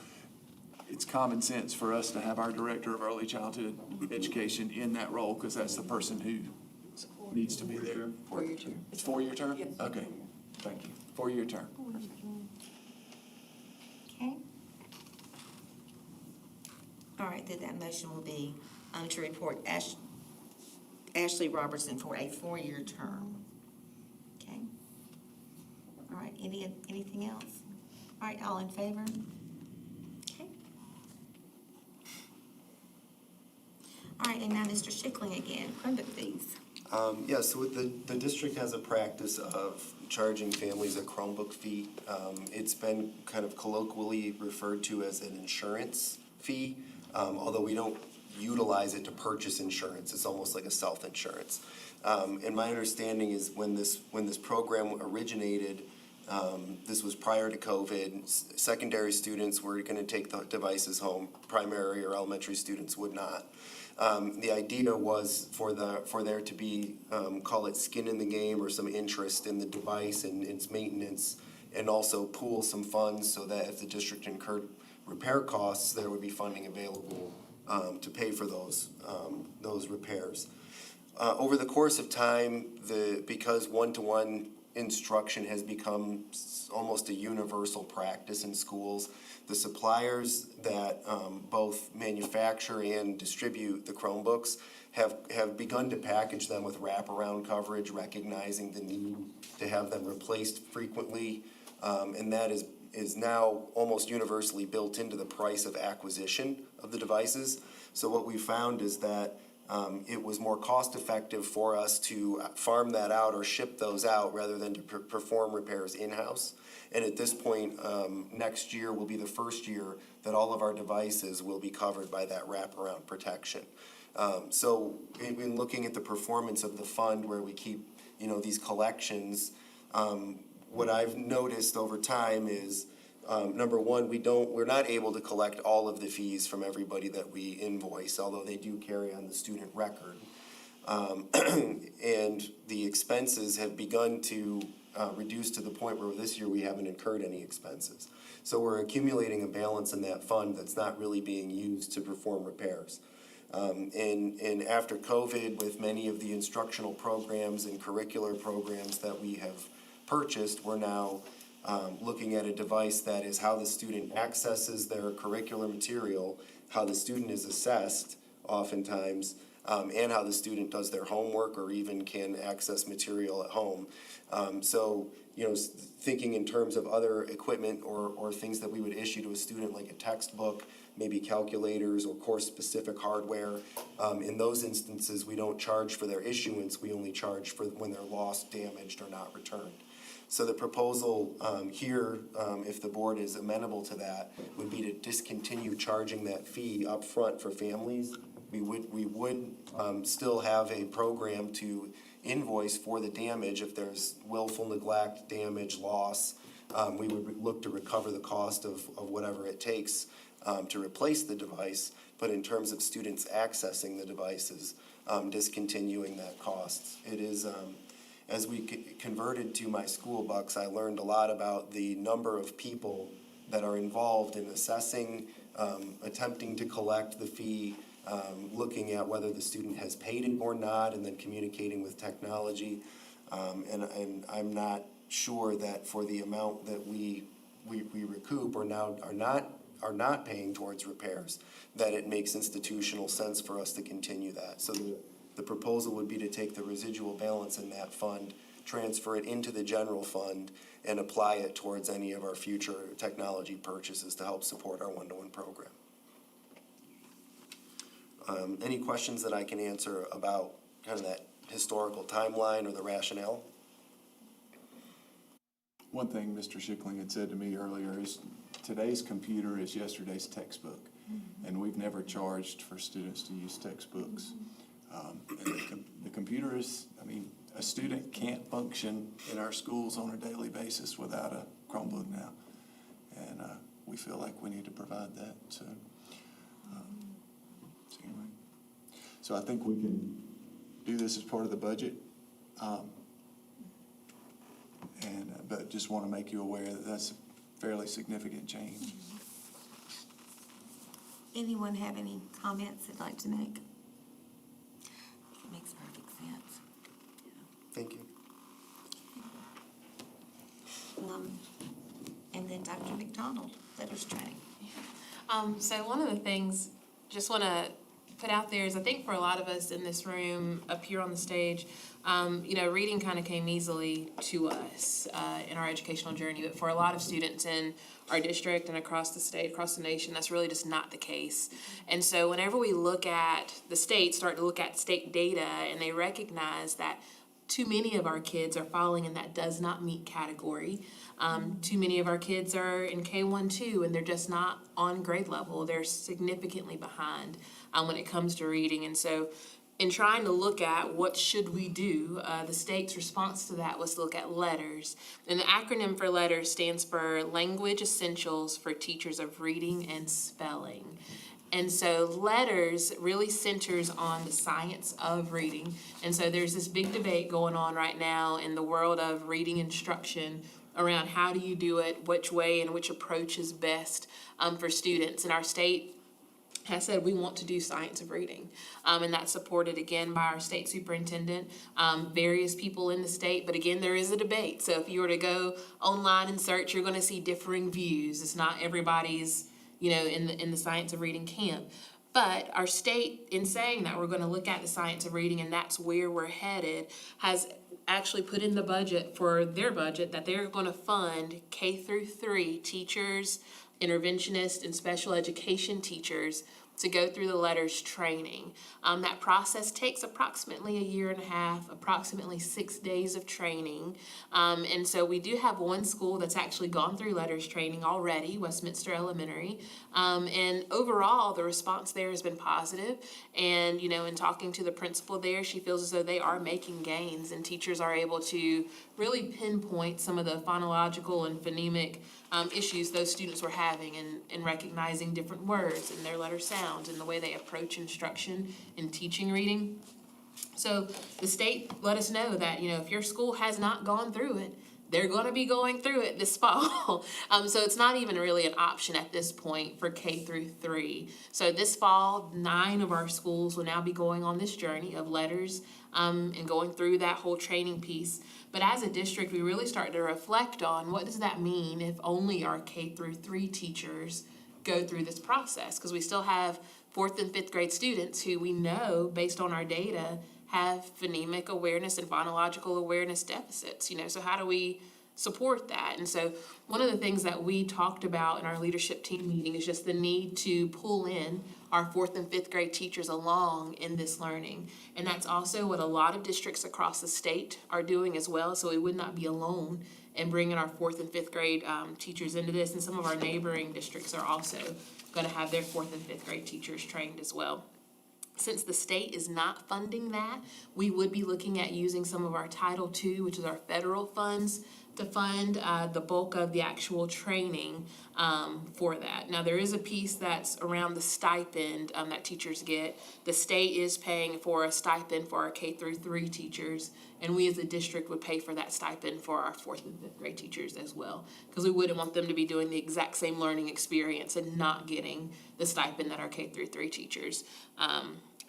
it's common sense for us to have our director of early childhood education in that role, because that's the person who needs to be there. 4-year term. It's 4-year term? Yes. Okay, thank you. 4-year term. Okay. All right, then that motion will be to report Ashley Robertson for a 4-year term. Okay. All right, anything else? All right, all in favor? Okay. All right, and now Mr. Schickling again, Chromebook fees. Yeah, so the district has a practice of charging families a Chromebook fee. It's been kind of colloquially referred to as an insurance fee, although we don't utilize it to purchase insurance. It's almost like a self-insurance. And my understanding is when this program originated, this was prior to COVID, secondary students were going to take the devices home, primary or elementary students would not. The idea was for there to be, call it skin in the game or some interest in the device and its maintenance, and also pool some funds so that if the district incurred repair costs, there would be funding available to pay for those repairs. Over the course of time, because one-to-one instruction has become almost a universal practice in schools, the suppliers that both manufacture and distribute the Chromebooks have begun to package them with wraparound coverage, recognizing the need to have them replaced frequently, and that is now almost universally built into the price of acquisition of the devices. So what we found is that it was more cost-effective for us to farm that out or ship those out rather than to perform repairs in-house. And at this point, next year will be the first year that all of our devices will be covered by that wraparound protection. So in looking at the performance of the fund where we keep, these collections, what I've noticed over time is, number one, we're not able to collect all of the fees from everybody that we invoice, although they do carry on the student record. And the expenses have begun to reduce to the point where this year we haven't incurred any expenses. So we're accumulating a balance in that fund that's not really being used to perform repairs. And after COVID, with many of the instructional programs and curricular programs that we have purchased, we're now looking at a device that is how the student accesses their curricular material, how the student is assessed oftentimes, and how the student does their homework or even can access material at home. So, thinking in terms of other equipment or things that we would issue to a student, like a textbook, maybe calculators or course-specific hardware. In those instances, we don't charge for their issuance, we only charge for when they're lost, damaged, or not returned. So the proposal here, if the board is amenable to that, would be to discontinue charging that fee up front for families. We would still have a program to invoice for the damage. If there's willful neglect, damage, loss, we would look to recover the cost of whatever it takes to replace the device. But in terms of students accessing the devices, discontinuing that cost. It is, as we converted to my school bucks, I learned a lot about the number of people that are involved in assessing, attempting to collect the fee, looking at whether the student has paid it or not, and then communicating with technology. And I'm not sure that for the amount that we recoup or now are not paying towards repairs, that it makes institutional sense for us to continue that. So the proposal would be to take the residual balance in that fund, transfer it into the general fund, and apply it towards any of our future technology purchases to help support our one-to-one program. Any questions that I can answer about kind of that historical timeline or the rationale? One thing Mr. Schickling had said to me earlier is today's computer is yesterday's textbook, and we've never charged for students to use textbooks. And the computer is, I mean, a student can't function in our schools on a daily basis without a Chromebook now. And we feel like we need to provide that. So I think we can do this as part of the budget. But just want to make you aware that that's a fairly significant change. Anyone have any comments they'd like to make? It makes perfect sense. Thank you. And then Dr. McDonald, letters training. So one of the things, just want to put out there is I think for a lot of us in this room, up here on the stage, reading kind of came easily to us in our educational journey. But for a lot of students in our district and across the state, across the nation, that's really just not the case. And so whenever we look at the state, start to look at state data, and they recognize that too many of our kids are falling in that does not meet category. Too many of our kids are in K1-2 and they're just not on grade level. They're significantly behind when it comes to reading. And so in trying to look at what should we do, the state's response to that was to look at letters. And the acronym for letters stands for Language Essentials for Teachers of Reading and Spelling. And so letters really centers on the science of reading. And so there's this big debate going on right now in the world of reading instruction around how do you do it, which way and which approach is best for students. And our state has said we want to do science of reading. And that's supported again by our state superintendent, various people in the state. But again, there is a debate. So if you were to go online and search, you're going to see differing views. It's not everybody's in the science of reading camp. But our state, in saying that we're going to look at the science of reading and that's where we're headed, has actually put in the budget for their budget that they're going to fund K-3 teachers, interventionists, and special education teachers to go through the letters training. That process takes approximately a year and a half, approximately 6 days of training. And so we do have one school that's actually gone through letters training already, Westminster Elementary. And overall, the response there has been positive. And, in talking to the principal there, she feels as though they are making gains and teachers are able to really pinpoint some of the phonological and phonemic issues those students were having in recognizing different words and their letter sounds and the way they approach instruction in teaching reading. So the state let us know that, if your school has not gone through it, they're going to be going through it this fall. So it's not even really an option at this point for K-3. So this fall, 9 of our schools will now be going on this journey of letters and going through that whole training piece. But as a district, we really start to reflect on what does that mean if only our K-3 teachers go through this process? Because we still have 4th and 5th grade students who we know, based on our data, have phonemic awareness and phonological awareness deficits. So how do we support that? And so one of the things that we talked about in our leadership team meeting is just the need to pull in our 4th and 5th grade teachers along in this learning. And that's also what a lot of districts across the state are doing as well, so we would not be alone in bringing our 4th and 5th grade teachers into this. And some of our neighboring districts are also going to have their 4th and 5th grade teachers trained as well. since the state is not funding that, we would be looking at using some of our Title II, which is our federal funds, to fund the bulk of the actual training for that. Now, there is a piece that's around the stipend that teachers get. The state is paying for a stipend for our K-3 teachers, and we as a district would pay for that stipend for our 4th and 5th grade teachers as well, because we wouldn't want them to be doing the exact same learning experience and not getting the stipend that our K-3 teachers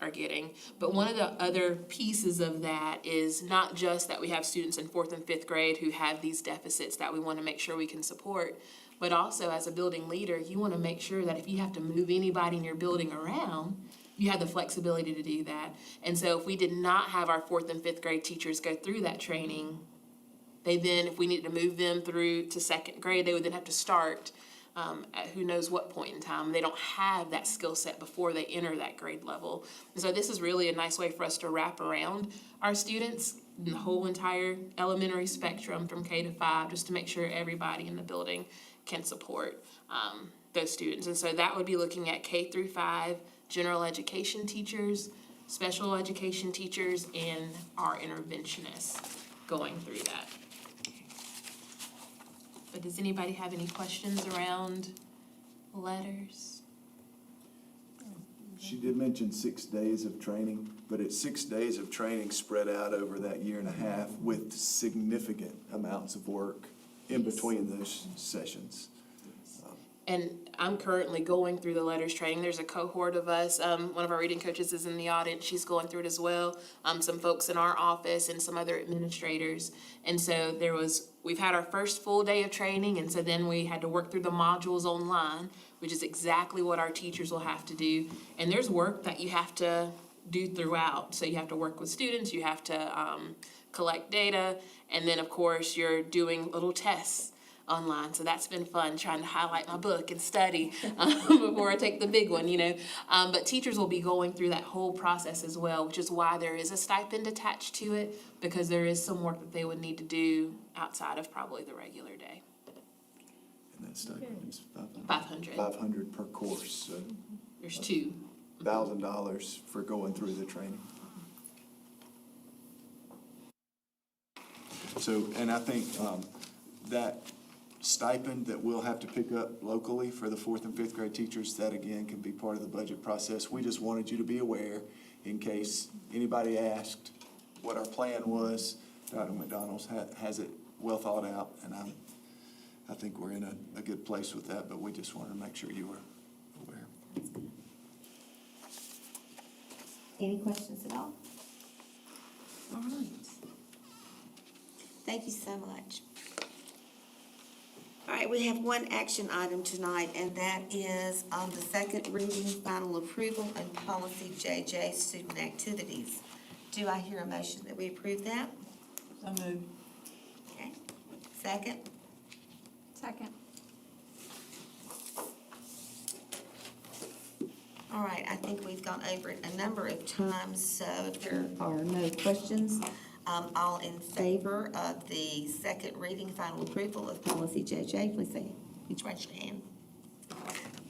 are getting. But one of the other pieces of that is not just that we have students in 4th and 5th grade who have these deficits that we want to make sure we can support, but also as a building leader, you want to make sure that if you have to move anybody in your building around, you have the flexibility to do that. And so if we did not have our 4th and 5th grade teachers go through that training, they then, if we needed to move them through to 2nd grade, they would then have to start at who knows what point in time. They don't have that skill set before they enter that grade level. And so this is really a nice way for us to wrap around our students in the whole entire elementary spectrum from K to 5, just to make sure everybody in the building can support those students. And so that would be looking at K through 5, general education teachers, special education teachers, and our interventionists going through that. But does anybody have any questions around letters? She did mention 6 days of training, but it's 6 days of training spread out over that year and a half with significant amounts of work in between those sessions. And I'm currently going through the letters training. There's a cohort of us. One of our reading coaches is in the audience. She's going through it as well. Some folks in our office and some other administrators. And so we've had our first full day of training, and so then we had to work through the modules online, which is exactly what our teachers will have to do. And there's work that you have to do throughout. So you have to work with students, you have to collect data, and then of course you're doing little tests online. So that's been fun, trying to highlight my book and study before I take the big one, But teachers will be going through that whole process as well, which is why there is a stipend attached to it, because there is some work that they would need to do outside of probably the regular day. And that stipend is $500. $500 per course, so There's 2. $1,000 for going through the training. So, and I think that stipend that we'll have to pick up locally for the 4th and 5th grade teachers, that again can be part of the budget process. We just wanted you to be aware in case anybody asked what our plan was. Dr. McDonald's has it well thought out, and I think we're in a good place with that, but we just wanted to make sure you were aware. Any questions at all? All right. Thank you so much. All right, we have one action item tonight, and that is on the second reading, final approval, and policy JJ, student activities. Do I hear a motion that we approve that? So moved. Okay. Second? Second. All right, I think we've gone over it a number of times, so if there are no questions, all in favor of the second reading, final approval of policy JJ, please say, please raise your hand.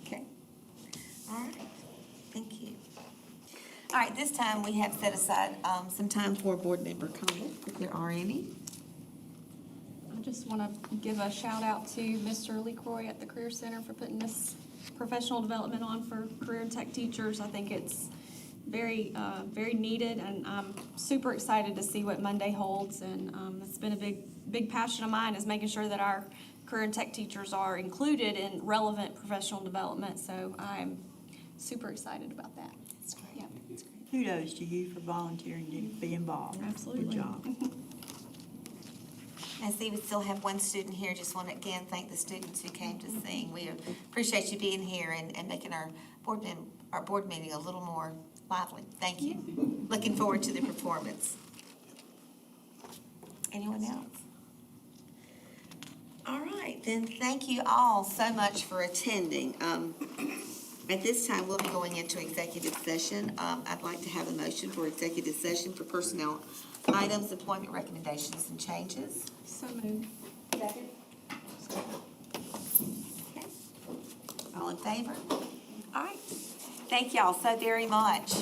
Okay. All right, thank you. All right, this time we have set aside some time for board member comment, if there are any. I just want to give a shout out to Mr. LeCroy at the Career Center for putting this professional development on for career and tech teachers. I think it's very needed, and I'm super excited to see what Monday holds. And it's been a big passion of mine, is making sure that our career and tech teachers are included in relevant professional development. So I'm super excited about that. That's great. Yeah. Kudos to you for volunteering to be involved. Absolutely. Good job. I see we still have one student here. Just want to again thank the students who came to sing. We appreciate you being here and making our board meeting a little more lively. Thank you. Looking forward to the performance. Anyone else? All right, then thank you all so much for attending. At this time, we'll be going into executive session. I'd like to have a motion for executive session for personnel items, employment recommendations, and changes. So moved. Second. Okay. All in favor? All right. Thank y'all so very much.